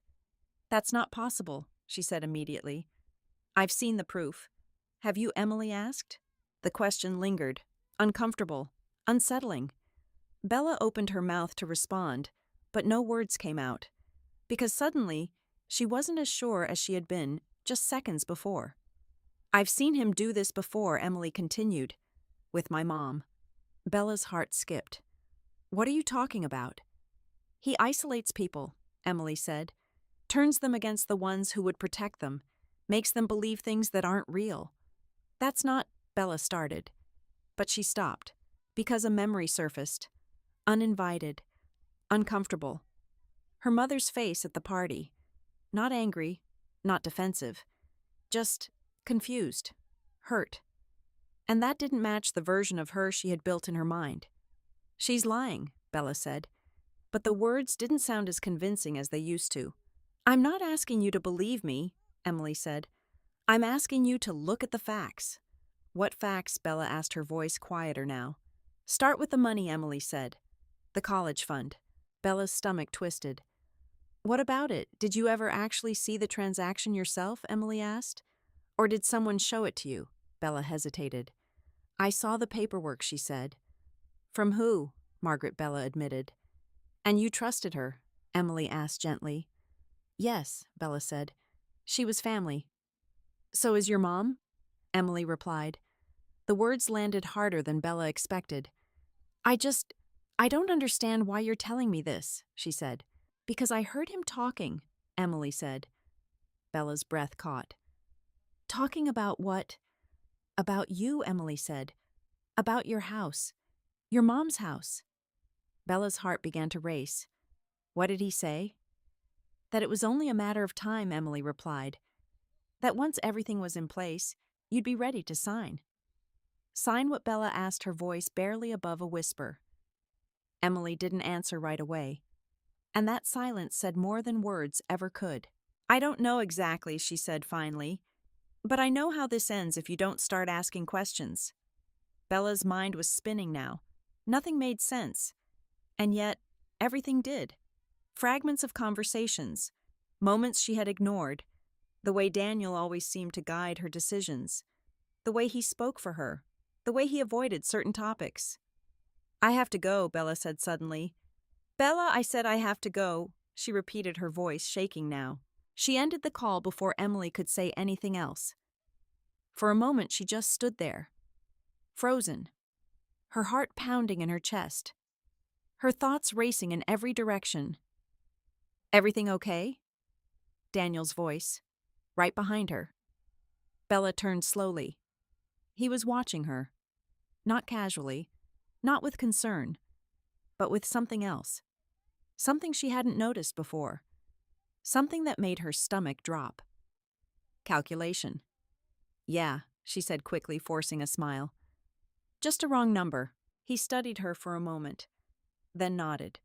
"That's not possible," she said immediately. "I've seen the proof." "Have you?" Emily asked. The question lingered, uncomfortable, unsettling. Bella opened her mouth to respond, but no words came out, because suddenly she wasn't as sure as she had been just seconds before. "I've seen him do this before," Emily continued, "with my mom." Bella's heart skipped. "What are you talking about?" "He isolates people," Emily said, "turns them against the ones who would protect them, makes them believe things that aren't real." "That's not," Bella started, but she stopped, because a memory surfaced, uninvited, uncomfortable. Her mother's face at the party, not angry, not defensive, just confused, hurt. And that didn't match the version of her she had built in her mind. "She's lying," Bella said, but the words didn't sound as convincing as they used to. "I'm not asking you to believe me," Emily said. "I'm asking you to look at the facts." "What facts?" Bella asked, her voice quieter now. "Start with the money," Emily said. "The college fund." Bella's stomach twisted. "What about it? Did you ever actually see the transaction yourself?" Emily asked. "Or did someone show it to you?" Bella hesitated. "I saw the paperwork," she said. "From who?" Margaret Bella admitted. "And you trusted her?" Emily asked gently. "Yes," Bella said. "She was family." "So is your mom?" Emily replied. The words landed harder than Bella expected. I don't understand why you're telling me this," she said. "Because I heard him talking," Emily said. Bella's breath caught. "Talking about what?" "About you," Emily said. "About your house. Your mom's house." Bella's heart began to race. "What did he say?" "That it was only a matter of time," Emily replied. "That once everything was in place, you'd be ready to sign." "Sign what?" Bella asked, her voice barely above a whisper. Emily didn't answer right away, and that silence said more than words ever could. "I don't know exactly," she said finally, "but I know how this ends if you don't start asking questions." Bella's mind was spinning now. Nothing made sense, and yet everything did. Fragments of conversations, moments she had ignored, the way Daniel always seemed to guide her decisions, the way he spoke for her, the way he avoided certain topics. "I have to go," Bella said suddenly. "Bella," I said, "I have to go," she repeated, her voice shaking now. She ended the call before Emily could say anything else. For a moment, she just stood there, frozen, her heart pounding in her chest, her thoughts racing in every direction. "Everything okay?" Daniel's voice, right behind her. Bella turned slowly. He was watching her, not casually, not with concern, but with something else. Something she hadn't noticed before. Something that made her stomach drop. Calculation. "Yeah," she said quickly, forcing a smile. "Just a wrong number." He studied her for a moment, then nodded.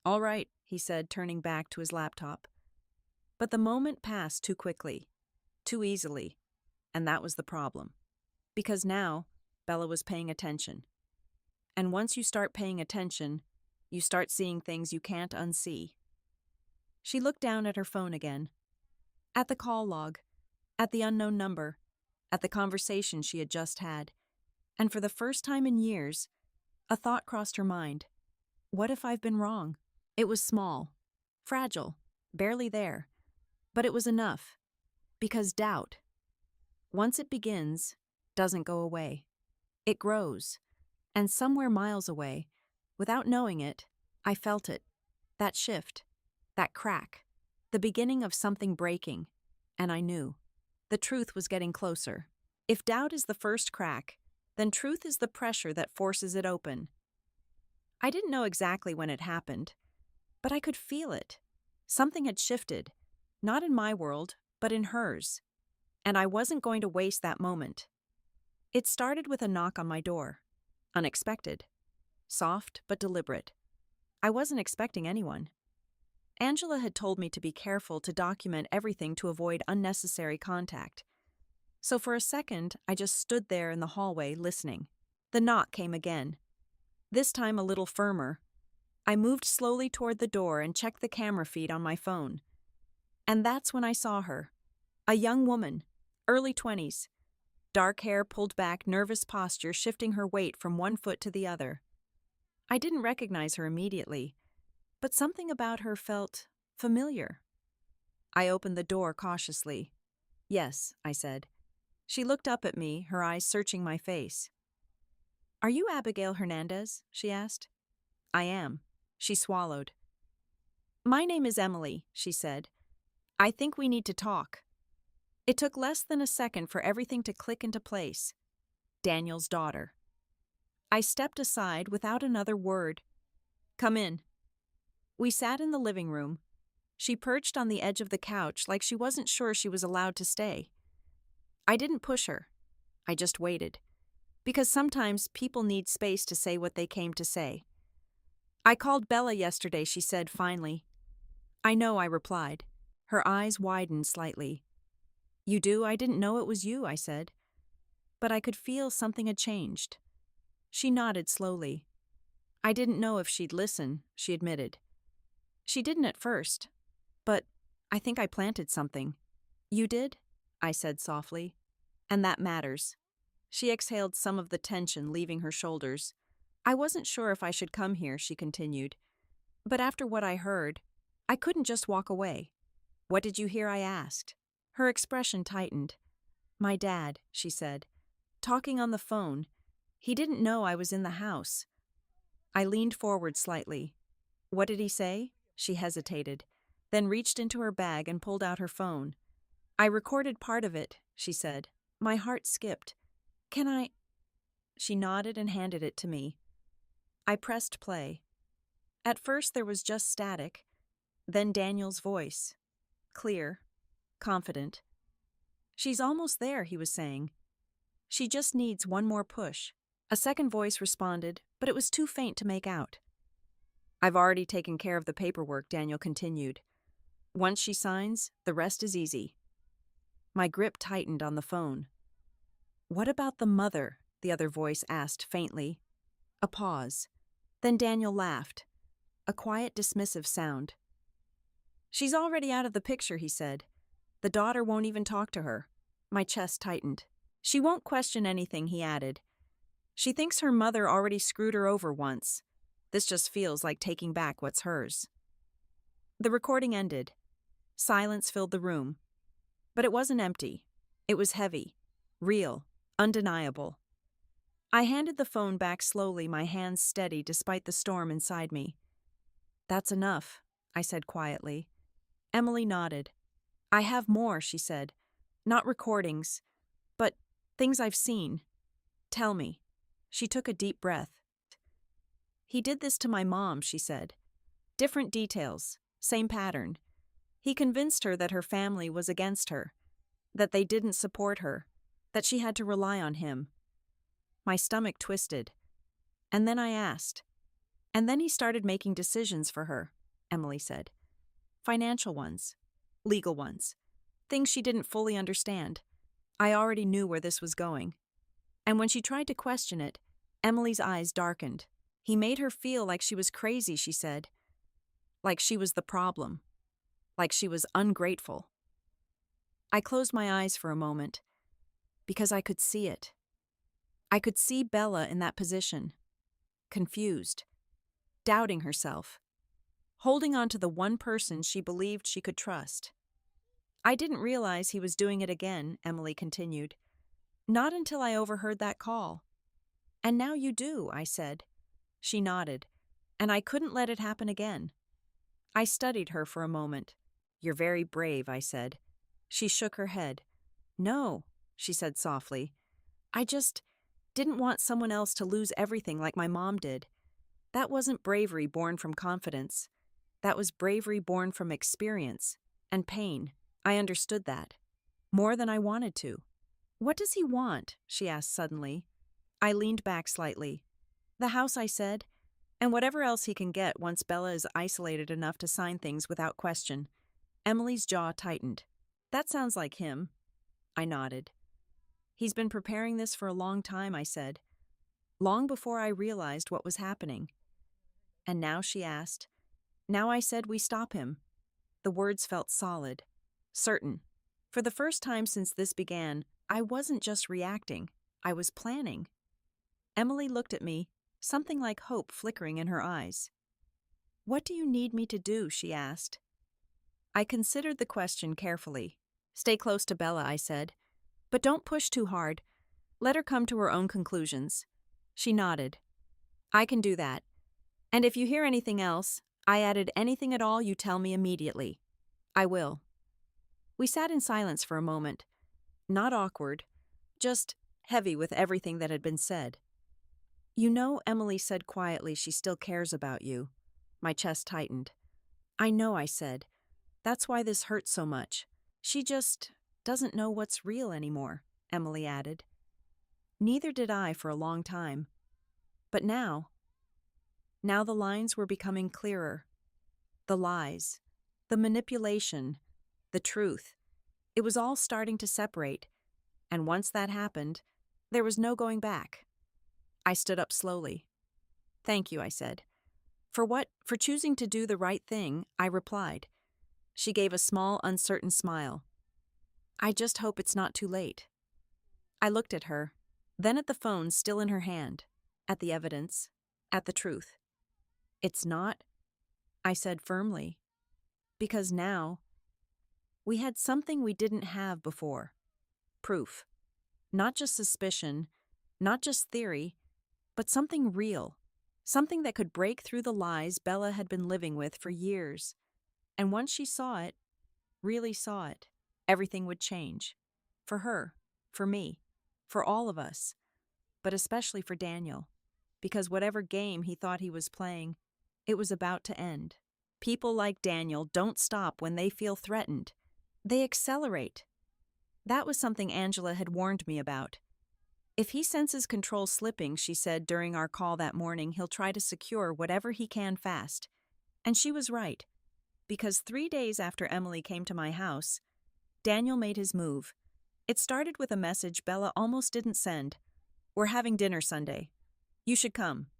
"All right," he said, turning back to his laptop. But the moment passed too quickly, too easily, and that was the problem. Because now, Bella was paying attention. And once you start paying attention, you start seeing things you can't unsee. She looked down at her phone again. At the call log, at the unknown number, at the conversation she had just had. And for the first time in years, a thought crossed her mind. What if I've been wrong? It was small, fragile, barely there. But it was enough. Because doubt, once it begins, doesn't go away. It grows. And somewhere miles away, without knowing it, I felt it. That shift. That crack. The beginning of something breaking. And I knew. The truth was getting closer. If doubt is the first crack, then truth is the pressure that forces it open. I didn't know exactly when it happened, but I could feel it. Something had shifted, not in my world, but in hers. And I wasn't going to waste that moment. It started with a knock on my door. Unexpected. Soft but deliberate. I wasn't expecting anyone. Angela had told me to be careful to document everything to avoid unnecessary contact. So for a second, I just stood there in the hallway listening. The knock came again. This time a little firmer. I moved slowly toward the door and checked the camera feed on my phone. And that's when I saw her. A young woman, early 20s. Dark hair pulled back, nervous posture shifting her weight from one foot to the other. I didn't recognize her immediately, but something about her felt familiar. I opened the door cautiously. "Yes," I said. She looked up at me, her eyes searching my face. "Are you Abigail Hernandez?" she asked. "I am." She swallowed. "My name is Emily," she said. "I think we need to talk." It took less than a second for everything to click into place. Daniel's daughter. I stepped aside without another word. "Come in." We sat in the living room. She perched on the edge of the couch like she wasn't sure she was allowed to stay. I didn't push her. I just waited. Because sometimes people need space to say what they came to say. "I called Bella yesterday," she said finally. "I know," I replied. Her eyes widened slightly. "You do? I didn't know it was you," I said. But I could feel something had changed. She nodded slowly. "I didn't know if she'd listen," she admitted. "She didn't at first. But I think I planted something." "You did?" I said softly. "And that matters." She exhaled some of the tension leaving her shoulders. "I wasn't sure if I should come here," she continued. "But after what I heard, I couldn't just walk away." "What did you hear?" I asked. Her expression tightened. "My dad," she said. "Talking on the phone. He didn't know I was in the house." I leaned forward slightly. "What did he say?" She hesitated, then reached into her bag and pulled out her phone. "I recorded part of it," she said. My heart skipped. "Can I?" She nodded and handed it to me. I pressed play. At first there was just static, then Daniel's voice. Clear, confident. "She's almost there," he was saying. "She just needs one more push." A second voice responded, but it was too faint to make out. "I've already taken care of the paperwork," Daniel continued. "Once she signs, the rest is easy." My grip tightened on the phone. "What about the mother?" the other voice asked faintly. A pause. Then Daniel laughed. A quiet, dismissive sound. "She's already out of the picture," he said. "The daughter won't even talk to her." My chest tightened. "She won't question anything," he added. "She thinks her mother already screwed her over once. This just feels like taking back what's hers." The recording ended. Silence filled the room. But it wasn't empty. It was heavy, real, undeniable. I handed the phone back slowly, my hands steady despite the storm inside me. "That's enough," I said quietly. Emily nodded. "I have more," she said. "Not recordings, but things I've seen. Tell me." She took a deep breath. "He did this to my mom," she said. "Different details, same pattern. He convinced her that her family was against her, that they didn't support her, that she had to rely on him." My stomach twisted. And then I asked. "And then he started making decisions for her," Emily said. "Financial ones, legal ones, things she didn't fully understand. I already knew where this was going." And when she tried to question it, Emily's eyes darkened. "He made her feel like she was crazy," she said. "Like she was the problem. Like she was ungrateful." I closed my eyes for a moment, because I could see it. I could see Bella in that position, confused, doubting herself, holding on to the one person she believed she could trust. "I didn't realize he was doing it again," Emily continued. "Not until I overheard that call." "And now you do," I said. She nodded. "And I couldn't let it happen again." I studied her for a moment. "You're very brave," I said. She shook her head. "No," she said softly. "I just didn't want someone else to lose everything like my mom did. That wasn't bravery born from confidence. That was bravery born from experience and pain. I understood that. More than I wanted to." "What does he want?" she asked suddenly. I leaned back slightly. "The house," I said, "and whatever else he can get once Bella is isolated enough to sign things without question." Emily's jaw tightened. "That sounds like him." I nodded. "He's been preparing this for a long time," I said. "Long before I realized what was happening." "And now?" she asked. "Now," I said, "we stop him." The words felt solid, certain. For the first time since this began, I wasn't just reacting. I was planning. Emily looked at me, something like hope flickering in her eyes. "What do you need me to do?" she asked. I considered the question carefully. "Stay close to Bella," I said. "But don't push too hard. Let her come to her own conclusions." She nodded. "I can do that. And if you hear anything else," I added, "anything at all, you tell me immediately." "I will." We sat in silence for a moment. Not awkward, just heavy with everything that had been said. "You know," Emily said quietly, "she still cares about you." My chest tightened. "I know," I said. "That's why this hurts so much. She just doesn't know what's real anymore," Emily added. Neither did I for a long time. But now the lines were becoming clearer. The lies, the manipulation, the truth. It was all starting to separate. And once that happened, there was no going back. I stood up slowly. "Thank you," I said. "For what?" "For choosing to do the right thing," I replied. She gave a small, uncertain smile. "I just hope it's not too late." I looked at her, then at the phone still in her hand, at the evidence, at the truth. "It's not," I said firmly, "because now we had something we didn't have before. Proof. Not just suspicion, not just theory, but something real. Something that could break through the lies Bella had been living with for years. And once she saw it, really saw it, everything would change. For her, for me, for all of us, but especially for Daniel. Because whatever game he thought he was playing, it was about to end. People like Daniel don't stop when they feel threatened. They accelerate. That was something Angela had warned me about. If he senses control slipping, she said during our call that morning, he'll try to secure whatever he can fast. And she was right. Because 3 days after Emily came to my house, Daniel made his move. It started with a message Bella almost didn't send. "We're having dinner Sunday. You should come."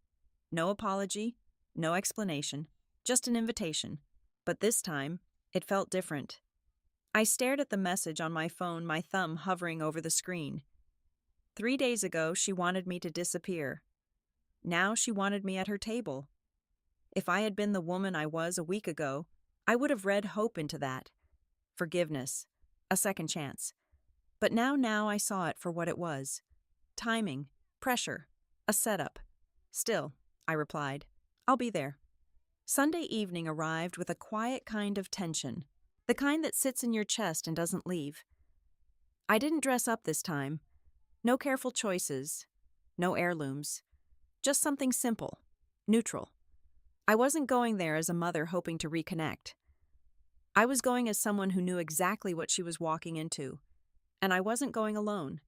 No apology, no explanation, just an invitation. But this time, it felt different. I stared at the message on my phone, my thumb hovering over the screen. 3 days ago, she wanted me to disappear. Now she wanted me at her table. If I had been the woman I was a week ago, I would have read hope into that. forgiveness, a second chance. But now I saw it for what it was. Timing, pressure, a setup. Still, I replied, I'll be there. Sunday evening arrived with a quiet kind of tension, the kind that sits in your chest and doesn't leave. I didn't dress up this time. No careful choices, no heirlooms. Just something simple, neutral. I wasn't going there as a mother hoping to reconnect. I was going as someone who knew exactly what she was walking into, and I wasn't going alone.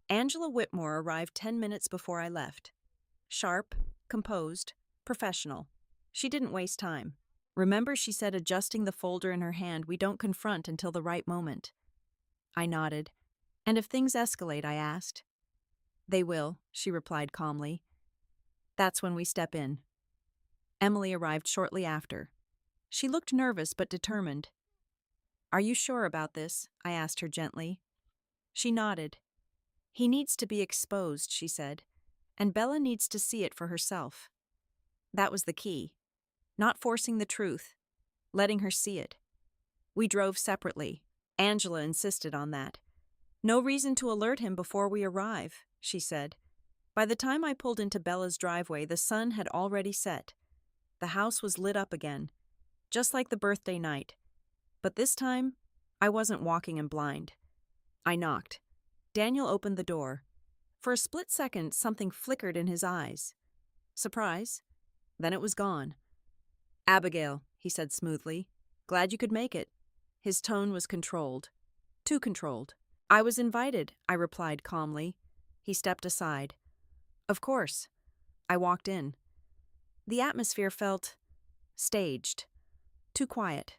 Angela Whitmore arrived 10 minutes before I left. Sharp, composed, professional. She didn't waste time. Remember, she said, adjusting the folder in her hand, we don't confront until the right moment. I nodded. And if things escalate, I asked. They will, she replied calmly. That's when we step in. Emily arrived shortly after. She looked nervous but determined. Are you sure about this? I asked her gently. She nodded. He needs to be exposed, she said, and Bella needs to see it for herself. That was the key. Not forcing the truth, letting her see it. We drove separately. Angela insisted on that. No reason to alert him before we arrive, she said. By the time I pulled into Bella's driveway, the sun had already set. The house was lit up again, just like the birthday night. But this time, I wasn't walking in blind. I knocked. Daniel opened the door. For a split second, something flickered in his eyes. Surprise. Then it was gone. Abigail, he said smoothly. Glad you could make it. His tone was controlled. Too controlled. I was invited, I replied calmly. He stepped aside. Of course. I walked in. The atmosphere felt staged. Too quiet.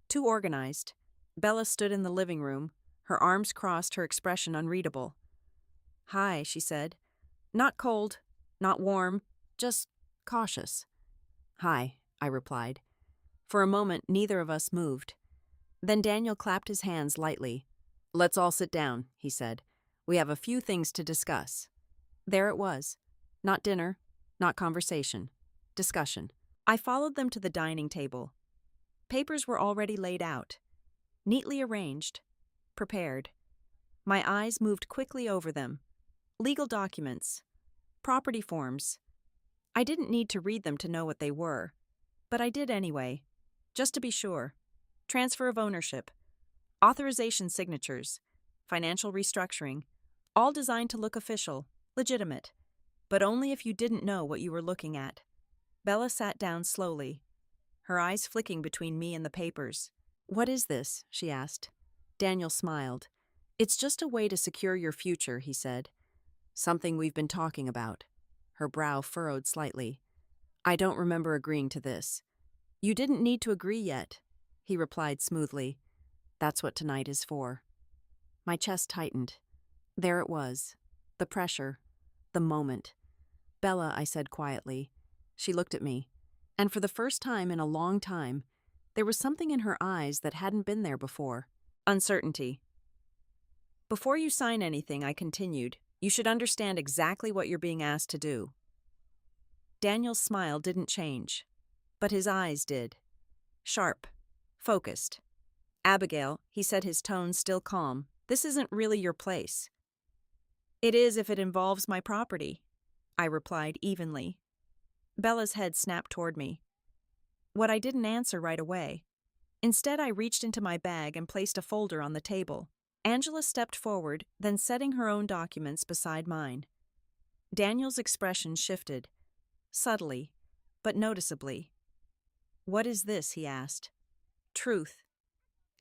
Too organized. Bella stood in the living room, her arms crossed, her expression unreadable. Hi, she said. Not cold, not warm, just cautious. Hi, I replied. For a moment, neither of us moved. Then Daniel clapped his hands lightly. Let's all sit down, he said. We have a few things to discuss. There it was. Not dinner, not conversation. Discussion. I followed them to the dining table. Papers were already laid out, neatly arranged, prepared. My eyes moved quickly over them. Legal documents, property forms. I didn't need to read them to know what they were, but I did anyway, just to be sure. Transfer of ownership, authorization signatures, financial restructuring, all designed to look official, legitimate, but only if you didn't know what you were looking at. Bella sat down slowly, her eyes flicking between me and the papers. What is this? She asked. Daniel smiled. It's just a way to secure your future, he said. Something we've been talking about. Her brow furrowed slightly. I don't remember agreeing to this. You didn't need to agree yet, he replied smoothly. That's what tonight is for. My chest tightened. There it was. The pressure. The moment. Bella, I said quietly. She looked at me, and for the first time in a long time, there was something in her eyes that hadn't been there before. Uncertainty. Before you sign anything, I continued, you should understand exactly what you're being asked to do. Daniel's smile didn't change, but his eyes did. Sharp. Focused. Abigail, he said, his tone still calm, this isn't really your place. It is if it involves my property, I replied evenly. Bella's head snapped toward me. What I didn't answer right away. Instead, I reached into my bag and placed a folder on the table. Angela stepped forward, then setting her own documents beside mine. Daniel's expression shifted, subtly, but noticeably. What is this? He asked. Truth,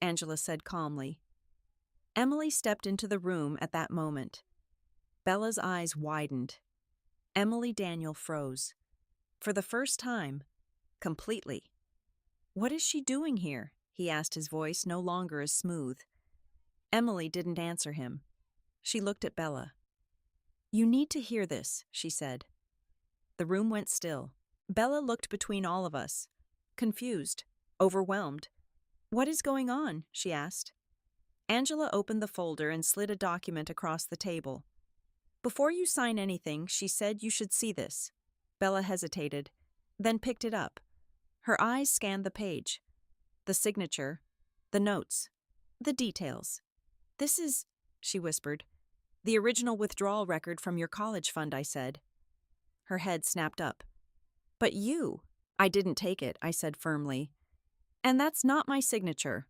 Angela said calmly. Emily stepped into the room at that moment. Bella's eyes widened. Emily Daniel froze. For the first time, completely. What is she doing here? He asked, his voice no longer as smooth. Emily didn't answer him. She looked at Bella. You need to hear this, she said. The room went still. Bella looked between all of us, confused, overwhelmed. What is going on? She asked. Angela opened the folder and slid a document across the table. Before you sign anything, she said you should see this. Bella hesitated, then picked it up. Her eyes scanned the page. The signature, the notes, The details. This is, she whispered. The original withdrawal record from your college fund, I said. Her head snapped up. But you. I didn't take it, I said firmly. And that's not my signature.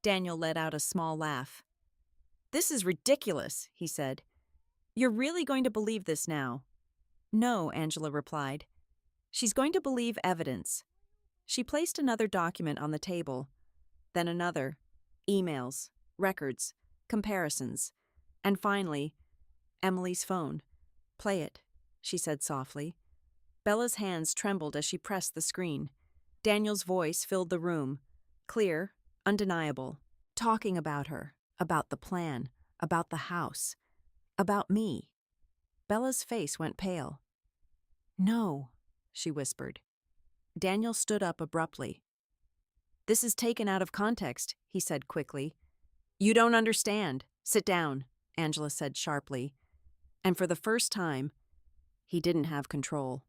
Daniel let out a small laugh. This is ridiculous, he said. You're really going to believe this now? No, Angela replied. She's going to believe evidence. She placed another document on the table, then another. Emails, records, comparisons, and finally, Emily's phone. Play it, she said softly. Bella's hands trembled as she pressed the screen. Daniel's voice filled the room, clear, undeniable, talking about her, about the plan, about the house, about me. Bella's face went pale. No, she whispered. Daniel stood up abruptly. This is taken out of context, he said quickly. You don't understand. Sit down, Angela said sharply. And for the first time, he didn't have control.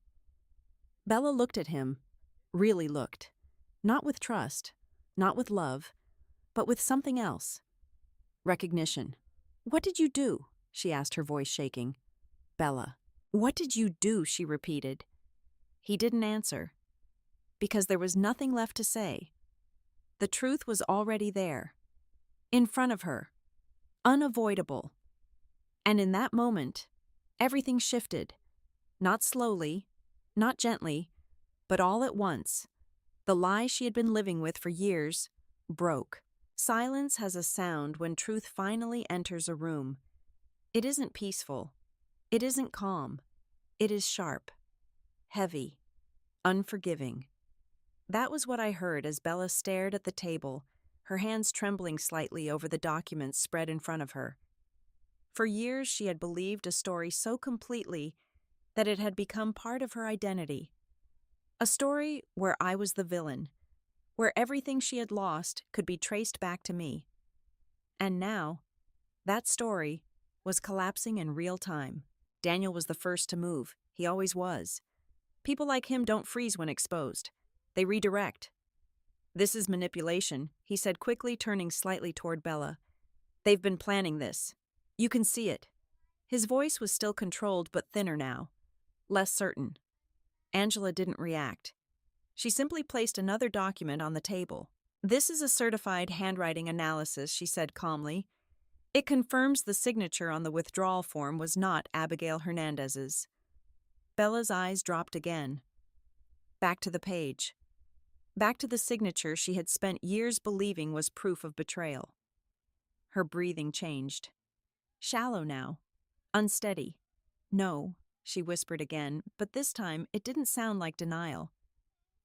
Bella looked at him, really looked. Not with trust, not with love, but with something else. Recognition. What did you do? She asked, her voice shaking. Bella. What did you do? She repeated. He didn't answer. Because there was nothing left to say. The truth was already there. In front of her. Unavoidable. And in that moment, everything shifted. Not slowly, not gently, but all at once. The lie she had been living with for years broke. Silence has a sound when truth finally enters a room. It isn't peaceful. It isn't calm. It is sharp, heavy, unforgiving. That was what I heard as Bella stared at the table, her hands trembling slightly over the documents spread in front of her. For years she had believed a story so completely that it had become part of her identity. A story where I was the villain, where everything she had lost could be traced back to me. And now, that story was collapsing in real time. Daniel was the first to move. He always was. People like him don't freeze when exposed. They redirect. This is manipulation, he said quickly, turning slightly toward Bella. They've been planning this. You can see it. His voice was still controlled but thinner now, less certain. Angela didn't react. She simply placed another document on the table. This is a certified handwriting analysis, she said calmly. It confirms the signature on the withdrawal form was not Abigail Hernandez's. Bella's eyes dropped again. Back to the page. Back to the signature she had spent years believing was proof of betrayal. Her breathing changed. Shallow now. Unsteady. No, she whispered again, but this time it didn't sound like denial.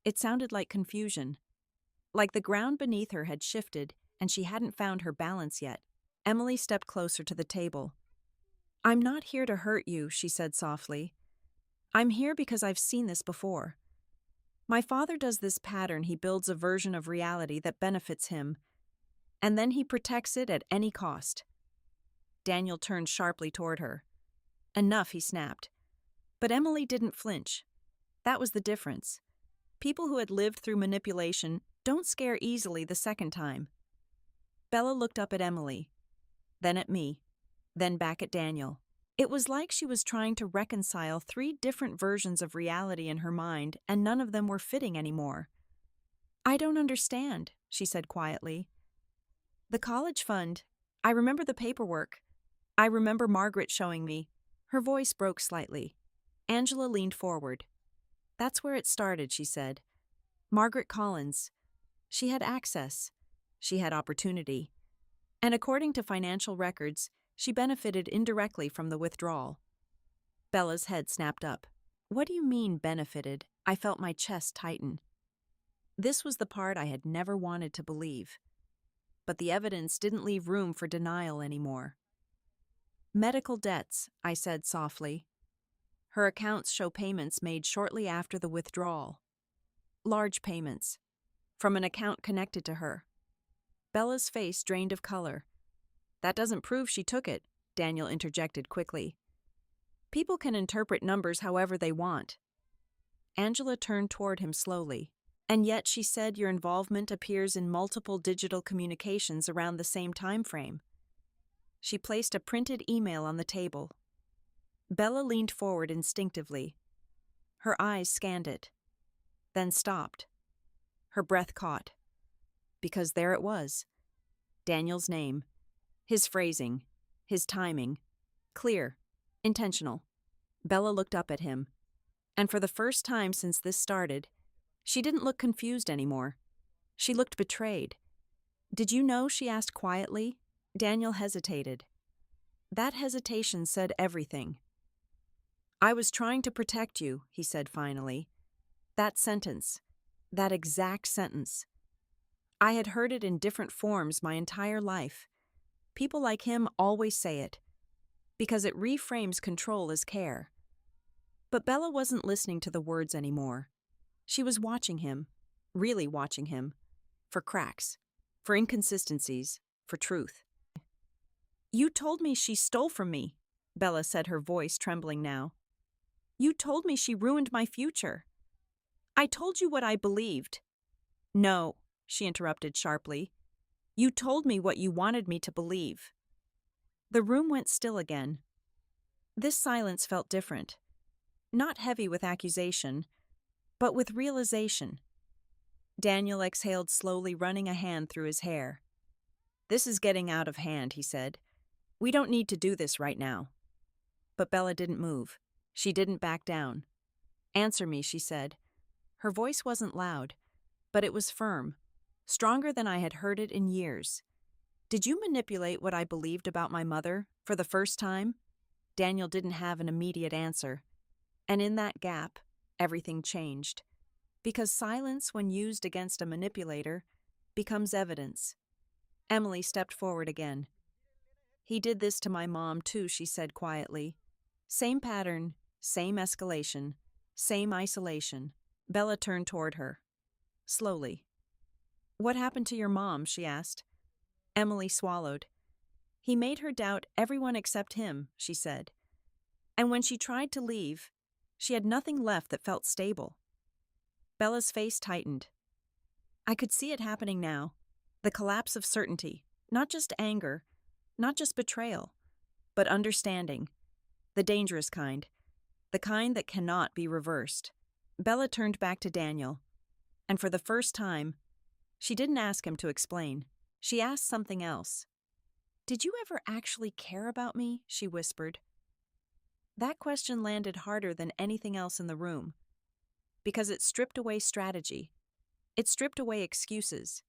It sounded like confusion. Like the ground beneath her had shifted and she hadn't found her balance yet. Emily stepped closer to the table. I'm not here to hurt you, she said softly. I'm here because I've seen this before. My father does this pattern. He builds a version of reality that benefits him, and then he protects it at any cost. Daniel turned sharply toward her. Enough, he snapped. But Emily didn't flinch. That was the difference. People who had lived through manipulation don't scare easily the second time. Bella looked up at Emily, then at me, then back at Daniel. It was like she was trying to reconcile 3 different versions of reality in her mind, and none of them were fitting anymore. I don't understand, she said quietly. The college fund. I remember the paperwork. I remember Margaret showing me. Her voice broke slightly. Angela leaned forward. That's where it started, she said. Margaret Collins. She had access. She had opportunity. And according to financial records, she benefited indirectly from the withdrawal. Bella's head snapped up. What do you mean, benefited? I felt my chest tighten. This was the part I had never wanted to believe. But the evidence didn't leave room for denial anymore. Medical debts, I said softly. Her accounts show payments made shortly after the withdrawal. Large payments. From an account connected to her. Bella's face drained of color. That doesn't prove she took it, Daniel interjected quickly. People can interpret numbers however they want. Angela turned toward him slowly. And yet she said your involvement appears in multiple digital communications around the same time frame. She placed a printed email on the table. Bella leaned forward instinctively. Her eyes scanned it, then stopped. Her breath caught. Because there it was. Daniel's name. His phrasing. His timing. Clear. Intentional. Bella looked up at him. And for the first time since this started, she didn't look confused anymore. She looked betrayed. Did you know? She asked quietly. Daniel hesitated. That hesitation said everything. I was trying to protect you, he said finally. That sentence. That exact sentence. I had heard it in different forms my entire life. People like him always say it, because it reframes control as care. But Bella wasn't listening to the words anymore. She was watching him, really watching him, for cracks, for inconsistencies, for truth. You told me she stole from me, Bella said, her voice trembling now. You told me she ruined my future. I told you what I believed. No, she interrupted sharply. You told me what you wanted me to believe. The room went still again. This silence felt different. Not heavy with accusation, but with realization. Daniel exhaled slowly, running a hand through his hair. This is getting out of hand, he said. We don't need to do this right now. But Bella didn't move. She didn't back down. Answer me, she said. Her voice wasn't loud, but it was firm, stronger than I had heard it in years. Did you manipulate what I believed about my mother for the first time? Daniel didn't have an immediate answer. And in that gap, everything changed. Because silence, when used against a manipulator, becomes evidence. Emily stepped forward again. He did this to my mom too, she said quietly. Same pattern, same escalation, same isolation. Bella turned toward her. Slowly. What happened to your mom? She asked. Emily swallowed. He made her doubt everyone except him, she said. And when she tried to leave, she had nothing left that felt stable. Bella's face tightened. I could see it happening now. The collapse of certainty. Not just anger, not just betrayal, but understanding. The dangerous kind. The kind that cannot be reversed. Bella turned back to Daniel. And for the first time, she didn't ask him to explain. She asked something else. Did you ever actually care about me? She whispered. That question landed harder than anything else in the room, because it stripped away strategy. It stripped away excuses.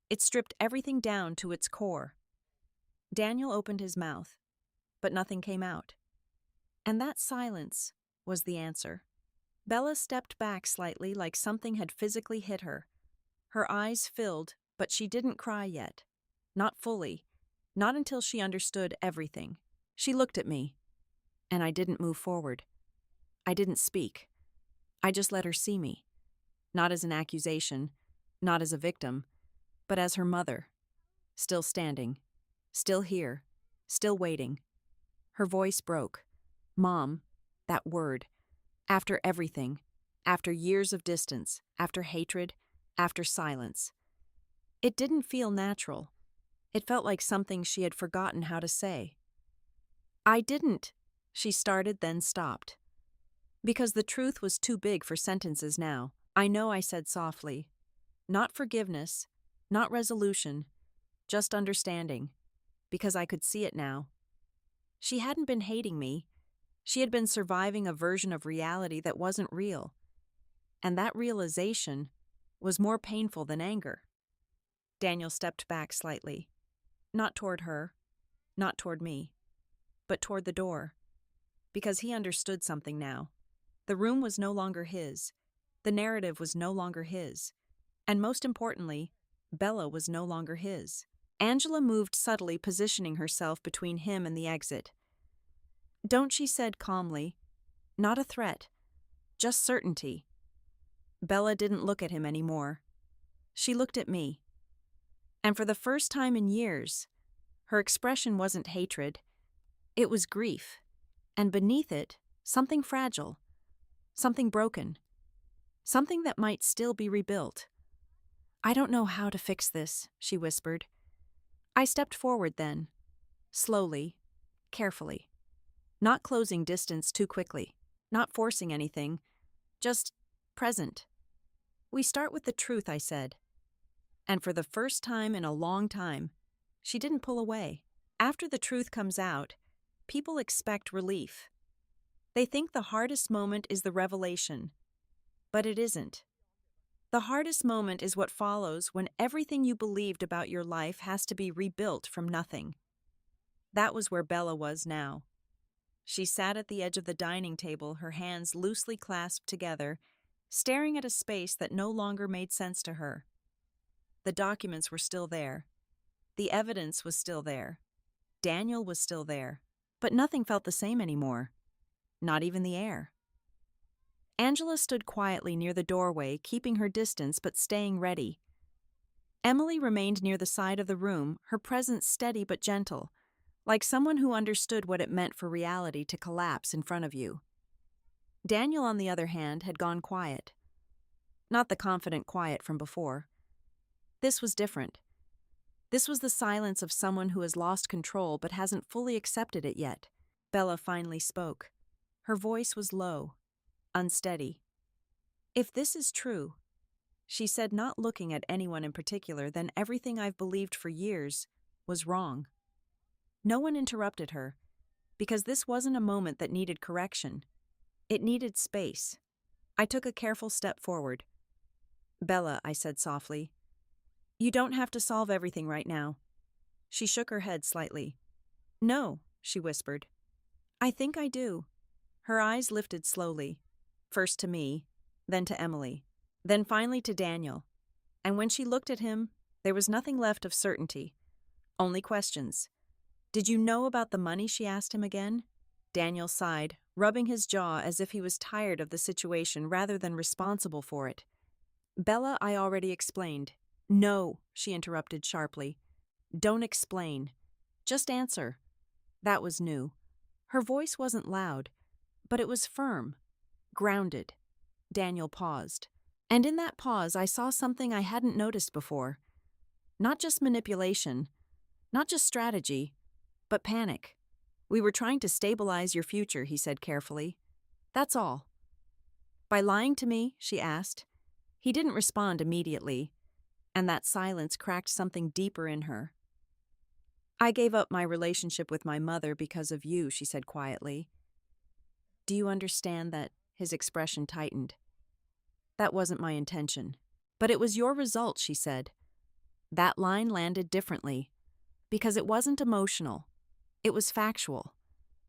It stripped everything down to its core. Daniel opened his mouth, but nothing came out. And that silence was the answer. Bella stepped back slightly, like something had physically hit her. Her eyes filled, but she didn't cry yet. Not fully. Not until she understood everything. She looked at me, and I didn't move forward. I didn't speak. I just let her see me. Not as an accusation, not as a victim, but as her mother. Still standing. Still here. Still waiting. Her voice broke. Mom, that word. After everything. After years of distance. After hatred. After silence. It didn't feel natural. It felt like something she had forgotten how to say. I didn't, she started, then stopped. Because the truth was too big for sentences now. I know, I said softly. Not forgiveness, not resolution, just understanding. Because I could see it now. She hadn't been hating me. She had been surviving a version of reality that wasn't real. And that realization was more painful than anger. Daniel stepped back slightly. Not toward her, not toward me, but toward the door. Because he understood something now. The room was no longer his. The narrative was no longer his. And most importantly, Bella was no longer his. Angela moved subtly, positioning herself between him and the exit. Don't, she said calmly. Not a threat. Just certainty. Bella didn't look at him anymore. She looked at me. And for the first time in years, her expression wasn't hatred. It was grief. And beneath it, something fragile. Something broken. something that might still be rebuilt. I don't know how to fix this, she whispered. I stepped forward then, slowly, carefully, not closing distance too quickly, not forcing anything, just present. We start with the truth, I said. And for the first time in a long time, she didn't pull away. After the truth comes out, people expect relief. They think the hardest moment is the revelation, but it isn't. The hardest moment is what follows when everything you believed about your life has to be rebuilt from nothing. That was where Bella was now. She sat at the edge of the dining table, her hands loosely clasped together, staring at a space that no longer made sense to her. The documents were still there. The evidence was still there. Daniel was still there. But nothing felt the same anymore. Not even the air. Angela stood quietly near the doorway, keeping her distance but staying ready. Emily remained near the side of the room, her presence steady but gentle, like someone who understood what it meant for reality to collapse in front of you. Daniel, on the other hand, had gone quiet. Not the confident quiet from before. This was different. This was the silence of someone who has lost control but hasn't fully accepted it yet. Bella finally spoke. Her voice was low, unsteady. If this is true, she said, not looking at anyone in particular, then everything I've believed for years was wrong. No one interrupted her, because this wasn't a moment that needed correction. It needed space. I took a careful step forward. Bella, I said softly, you don't have to solve everything right now. She shook her head slightly. No, she whispered. I think I do. Her eyes lifted slowly, first to me, then to Emily, then finally to Daniel. And when she looked at him, there was nothing left of certainty, only questions. Did you know about the money? She asked him again. Daniel sighed, rubbing his jaw as if he was tired of the situation rather than responsible for it. Bella, I already explained. No, she interrupted sharply. Don't explain. Just answer. That was new. Her voice wasn't loud, but it was firm, grounded. Daniel paused. And in that pause, I saw something I hadn't noticed before. Not just manipulation, not just strategy, but panic. We were trying to stabilize your future, he said carefully. That's all. By lying to me? She asked. He didn't respond immediately, and that silence cracked something deeper in her. I gave up my relationship with my mother because of you, she said quietly. Do you understand that? His expression tightened. That wasn't my intention. But it was your result, she said. That line landed differently, because it wasn't emotional. It was factual,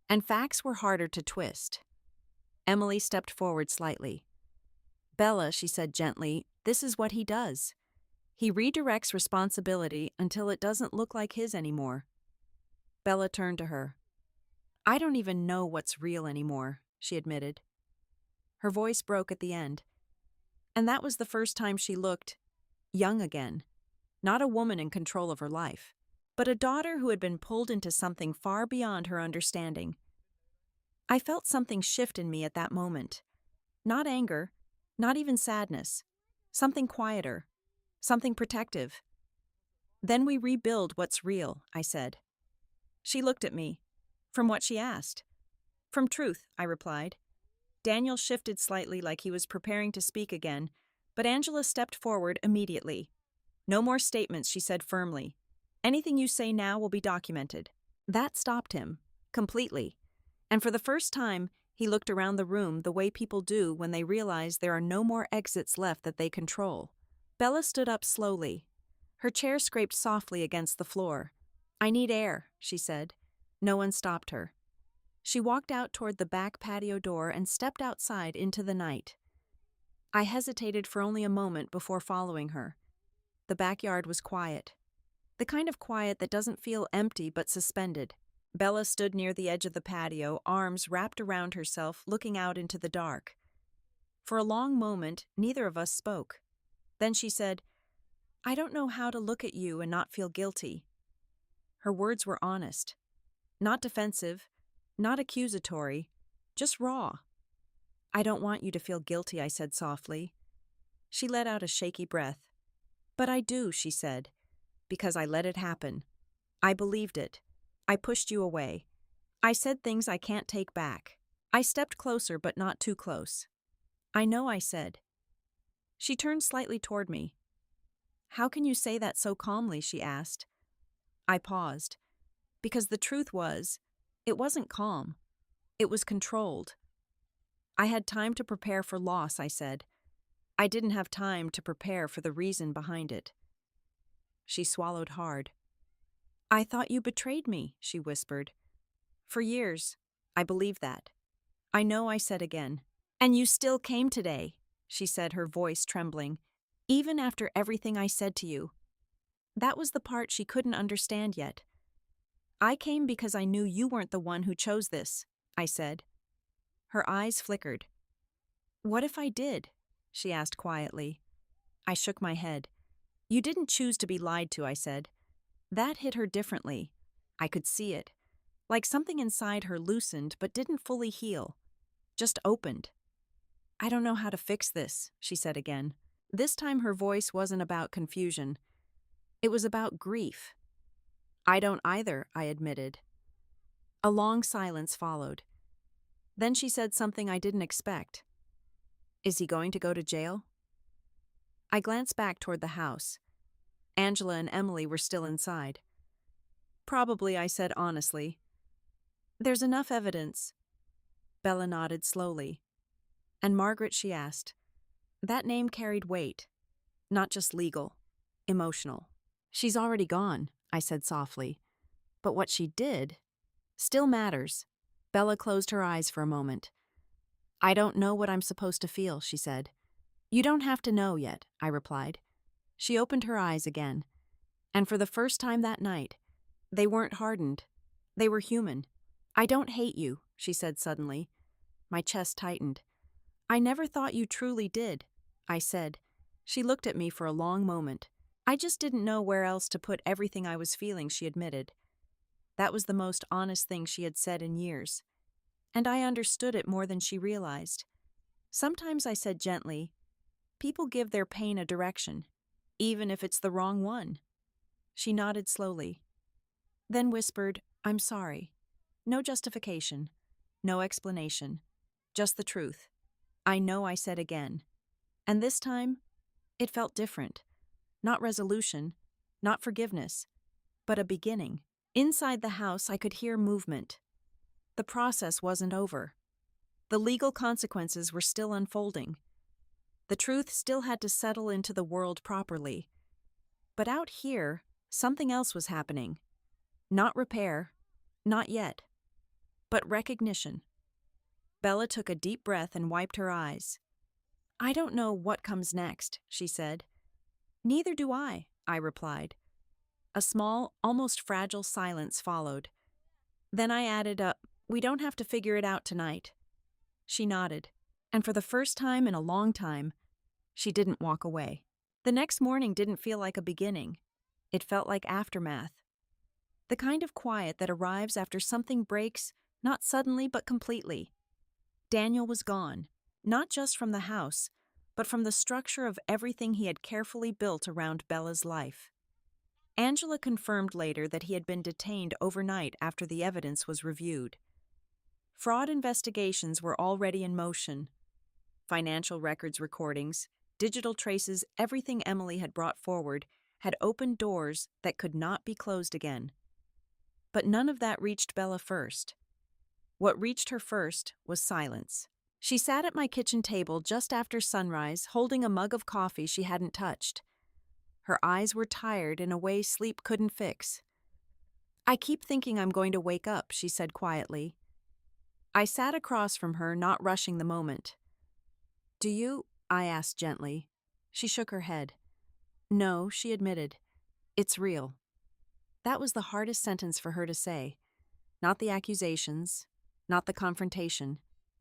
and facts were harder to twist. Emily stepped forward slightly. Bella, she said gently, this is what he does. He redirects responsibility until it doesn't look like his anymore. Bella turned to her. I don't even know what's real anymore, she admitted. Her voice broke at the end. And that was the first time she looked young again. Not a woman in control of her life, but a daughter who had been pulled into something far beyond her understanding. I felt something shift in me at that moment. Not anger, not even sadness. Something quieter, something protective. Then we rebuild what's real, I said. She looked at me. From what she asked? From truth, I replied. Daniel shifted slightly like he was preparing to speak again, but Angela stepped forward immediately. No more statements, she said firmly. Anything you say now will be documented. That stopped him, completely. And for the first time, he looked around the room the way people do when they realize there are no more exits left that they control. Bella stood up slowly. Her chair scraped softly against the floor. I need air, she said. No one stopped her. She walked out toward the back patio door and stepped outside into the night. I hesitated for only a moment before following her. The backyard was quiet. The kind of quiet that doesn't feel empty but suspended. Bella stood near the edge of the patio, arms wrapped around herself, looking out into the dark. For a long moment, neither of us spoke. Then she said, I don't know how to look at you and not feel guilty. Her words were honest. Not defensive, not accusatory, just raw. I don't want you to feel guilty, I said softly. She let out a shaky breath. But I do, she said, because I let it happen. I believed it. I pushed you away. I said things I can't take back. I stepped closer, but not too close. I know, I said. She turned slightly toward me. How can you say that so calmly? She asked. I paused. Because the truth was, it wasn't calm. It was controlled. I had time to prepare for loss, I said. I didn't have time to prepare for the reason behind it. She swallowed hard. I thought you betrayed me, she whispered. For years, I believed that. I know, I said again. And you still came today, she said, her voice trembling, even after everything I said to you. That was the part she couldn't understand yet. I came because I knew you weren't the one who chose this, I said. Her eyes flickered. What if I did? She asked quietly. I shook my head. You didn't choose to be lied to, I said. That hit her differently. I could see it. Like something inside her loosened but didn't fully heal. Just opened. I don't know how to fix this, she said again. This time her voice wasn't about confusion. It was about grief. I don't either, I admitted. A long silence followed. Then she said something I didn't expect. Is he going to go to jail? I glanced back toward the house. Angela and Emily were still inside. Probably, I said honestly. There's enough evidence. Bella nodded slowly. And Margaret, she asked. That name carried weight. Not just legal. Emotional. She's already gone, I said softly. But what she did still matters. Bella closed her eyes for a moment. I don't know what I'm supposed to feel, she said. You don't have to know yet, I replied. She opened her eyes again. And for the first time that night, they weren't hardened. They were human. I don't hate you, she said suddenly. My chest tightened. I never thought you truly did, I said. She looked at me for a long moment. I just didn't know where else to put everything I was feeling, she admitted. That was the most honest thing she had said in years. And I understood it more than she realized. Sometimes, I said gently, people give their pain a direction, even if it's the wrong one. She nodded slowly, then whispered, I'm sorry. No justification, no explanation, just the truth. I know, I said again. And this time, it felt different. Not resolution, not forgiveness, but a beginning. Inside the house, I could hear movement. The process wasn't over. The legal consequences were still unfolding. The truth still had to settle into the world properly. But out here, something else was happening. Not repair, not yet, but recognition. Bella took a deep breath and wiped her eyes. I don't know what comes next, she said. Neither do I replied. A small, almost fragile silence followed. Then I added, we don't have to figure it out tonight. She nodded, and for the first time in a long time, she didn't walk away. The next morning didn't feel like a beginning. It felt like aftermath. The kind of quiet that arrives after something breaks, not suddenly but completely. Daniel was gone, not just from the house, but from the structure of everything he had carefully built around Bella's life. Angela confirmed later that he had been detained overnight after the evidence was reviewed. Fraud investigations were already in motion. Financial records recordings, digital traces, everything Emily had brought forward had opened doors that could not be closed again. But none of that reached Bella first. What reached her first was silence. She sat at my kitchen table just after sunrise, holding a mug of coffee she hadn't touched. Her eyes were tired in a way sleep couldn't fix. I keep thinking I'm going to wake up, she said quietly. I sat across from her, not rushing the moment. Do you? I asked gently. She shook her head. No, she admitted. It's real. That was the hardest sentence for her to say. Not the accusations, not the confrontation,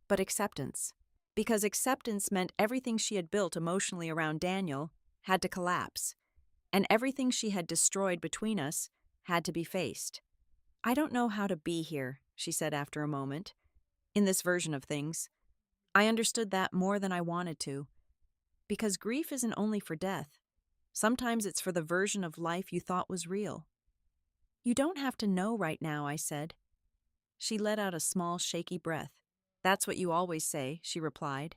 but acceptance. Because acceptance meant everything she had built emotionally around Daniel had to collapse, and everything she had destroyed between us had to be faced. I don't know how to be here, she said after a moment. In this version of things, I understood that more than I wanted to. Because grief isn't only for death. Sometimes it's for the version of life you thought was real. You don't have to know right now, I said. She let out a small, shaky breath. That's what you always say, she replied.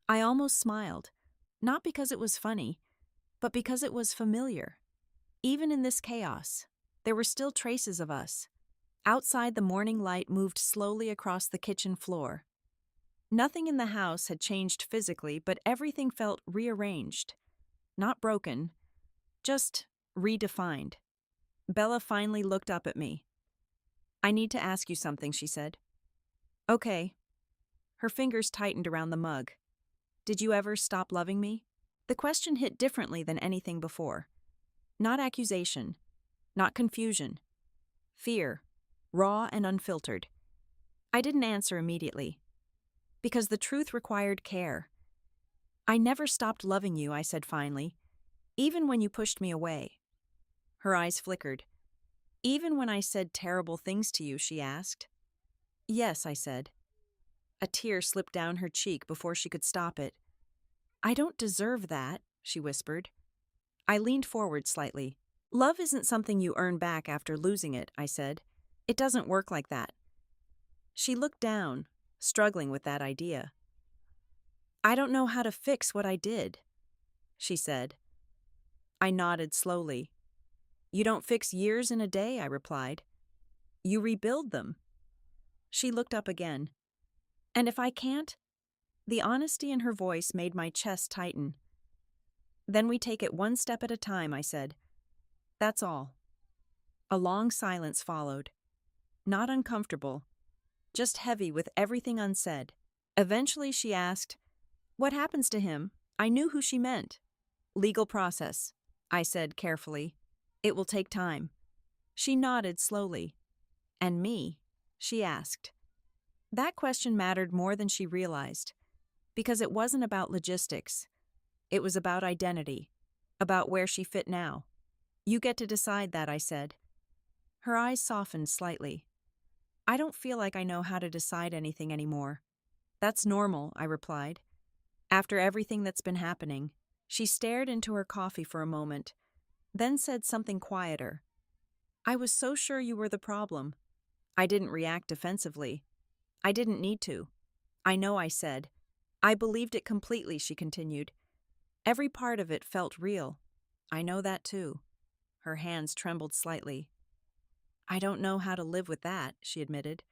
I almost smiled, not because it was funny, but because it was familiar. Even in this chaos, there were still traces of us. Outside, the morning light moved slowly across the kitchen floor. Nothing in the house had changed physically, but everything felt rearranged. Not broken, just redefined. Bella finally looked up at me. I need to ask you something, she said. Okay. Her fingers tightened around the mug. Did you ever stop loving me? The question hit differently than anything before. Not accusation, not confusion. Fear, raw and unfiltered. I didn't answer immediately, because the truth required care. I never stopped loving you, I said finally, even when you pushed me away. Her eyes flickered. Even when I said terrible things to you, she asked. Yes, I said. A tear slipped down her cheek before she could stop it. I don't deserve that, she whispered. I leaned forward slightly. Love isn't something you earn back after losing it, I said. It doesn't work like that. She looked down, struggling with that idea. I don't know how to fix what I did, she said. I nodded slowly. You don't fix years in a day, I replied. You rebuild them. She looked up again. And if I can't? The honesty in her voice made my chest tighten. Then we take it one step at a time, I said. That's all. A long silence followed. Not uncomfortable, just heavy with everything unsaid. Eventually she asked, What happens to him? I knew who she meant. Legal process, I said carefully. It will take time. She nodded slowly. And me? She asked. That question mattered more than she realized, because it wasn't about logistics. It was about identity, about where she fit now. You get to decide that, I said. Her eyes softened slightly. I don't feel like I know how to decide anything anymore. That's normal, I replied. After everything that's been happening, she stared into her coffee for a moment, then said something quieter. I was so sure you were the problem. I didn't react defensively. I didn't need to. I know, I said. I believed it completely, she continued. Every part of it felt real. I know that too. Her hands trembled slightly. I don't know how to live with that, she admitted.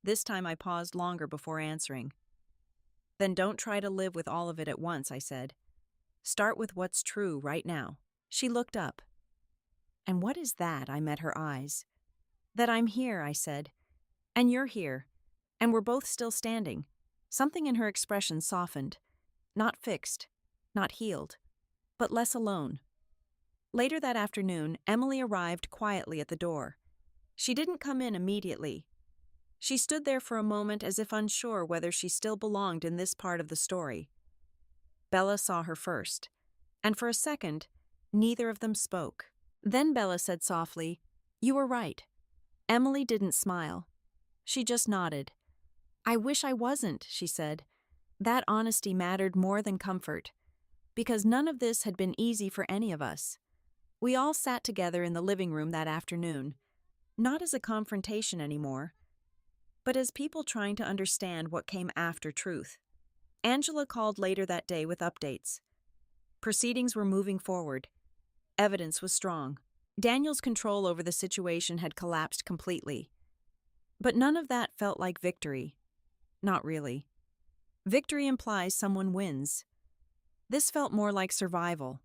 This time I paused longer before answering. Then don't try to live with all of it at once, I said. Start with what's true right now. She looked up. And what is that? I met her eyes. That I'm here, I said. And you're here. And we're both still standing. Something in her expression softened. Not fixed, not healed, but less alone. Later that afternoon, Emily arrived quietly at the door. She didn't come in immediately. She stood there for a moment as if unsure whether she still belonged in this part of the story. Bella saw her first, and for a second, neither of them spoke. Then Bella said softly, You were right. Emily didn't smile. She just nodded. I wish I wasn't, she said. That honesty mattered more than comfort, because none of this had been easy for any of us. We all sat together in the living room that afternoon, not as a confrontation anymore, but as people trying to understand what came after truth. Angela called later that day with updates. Proceedings were moving forward. Evidence was strong. Daniel's control over the situation had collapsed completely. But none of that felt like victory. Not really. Victory implies someone wins. This felt more like survival.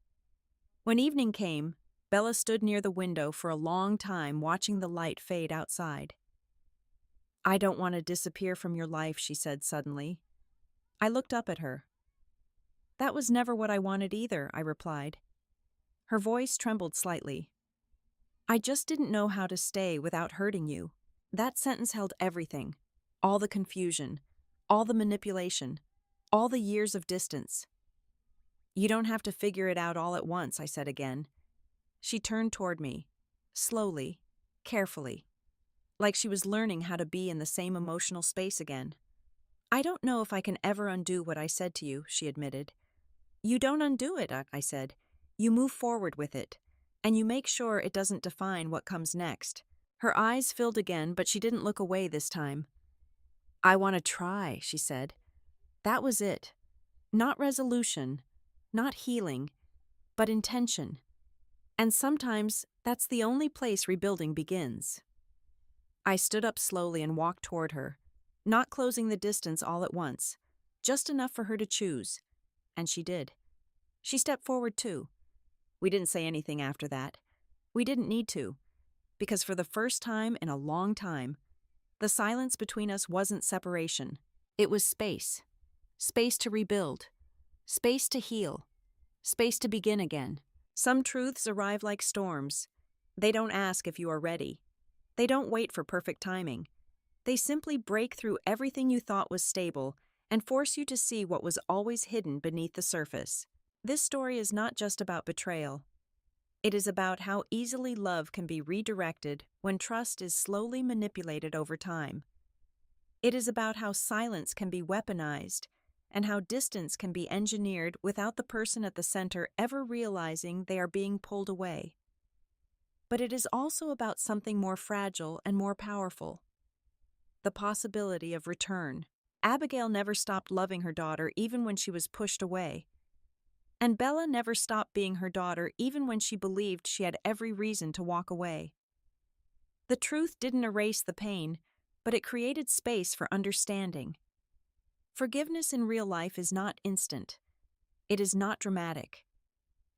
When evening came, Bella stood near the window for a long time watching the light fade outside. I don't want to disappear from your life, she said suddenly. I looked up at her. That was never what I wanted either, I replied. Her voice trembled slightly. I just didn't know how to stay without hurting you. That sentence held everything. All the confusion, all the manipulation, all the years of distance. You don't have to figure it out all at once, I said again. She turned toward me, slowly, carefully, like she was learning how to be in the same emotional space again. I don't know if I can ever undo what I said to you, she admitted. You don't undo it, I said. You move forward with it, and you make sure it doesn't define what comes next. Her eyes filled again, but she didn't look away this time. I want to try, she said. That was it. Not resolution, not healing, but intention. And sometimes that's the only place rebuilding begins. I stood up slowly and walked toward her, not closing the distance all at once, just enough for her to choose. And she did. She stepped forward too. We didn't say anything after that. We didn't need to, because for the first time in a long time, the silence between us wasn't separation. It was space. Space to rebuild. Space to heal. Space to begin again. Some truths arrive like storms. They don't ask if you are ready. They don't wait for perfect timing. They simply break through everything you thought was stable and force you to see what was always hidden beneath the surface. This story is not just about betrayal. It is about how easily love can be redirected when trust is slowly manipulated over time. It is about how silence can be weaponized and how distance can be engineered without the person at the center ever realizing they are being pulled away. But it is also about something more fragile and more powerful: the possibility of return. Abigail never stopped loving her daughter even when she was pushed away. And Bella never stopped being her daughter even when she believed she had every reason to walk away. The truth didn't erase the pain, but it created space for understanding. Forgiveness in real life is not instant. It is not dramatic.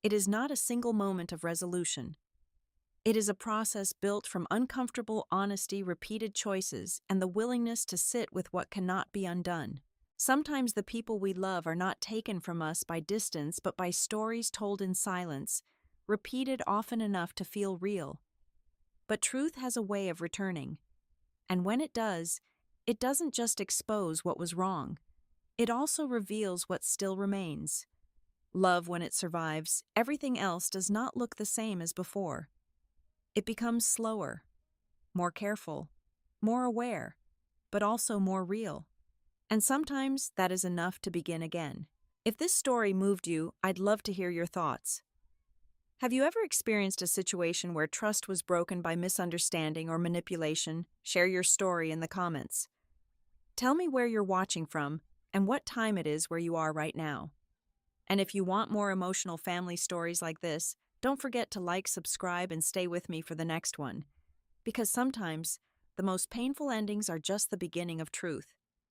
It is not a single moment of resolution. It is a process built from uncomfortable honesty, repeated choices, and the willingness to sit with what cannot be undone. Sometimes the people we love are not taken from us by distance, but by stories told in silence, repeated often enough to feel real. But truth has a way of returning. And when it does, it doesn't just expose what was wrong. It also reveals what still remains. Love, when it survives, everything else does not look the same as before. It becomes slower, more careful, more aware, but also more real. And sometimes that is enough to begin again. If this story moved you, I'd love to hear your thoughts. Have you ever experienced a situation where trust was broken by misunderstanding or manipulation? Share your story in the comments. Tell me where you're watching from and what time it is where you are right now. And if you want more emotional family stories like this, don't forget to like, subscribe, and stay with me for the next one. Because sometimes, the most painful endings are just the beginning of truth.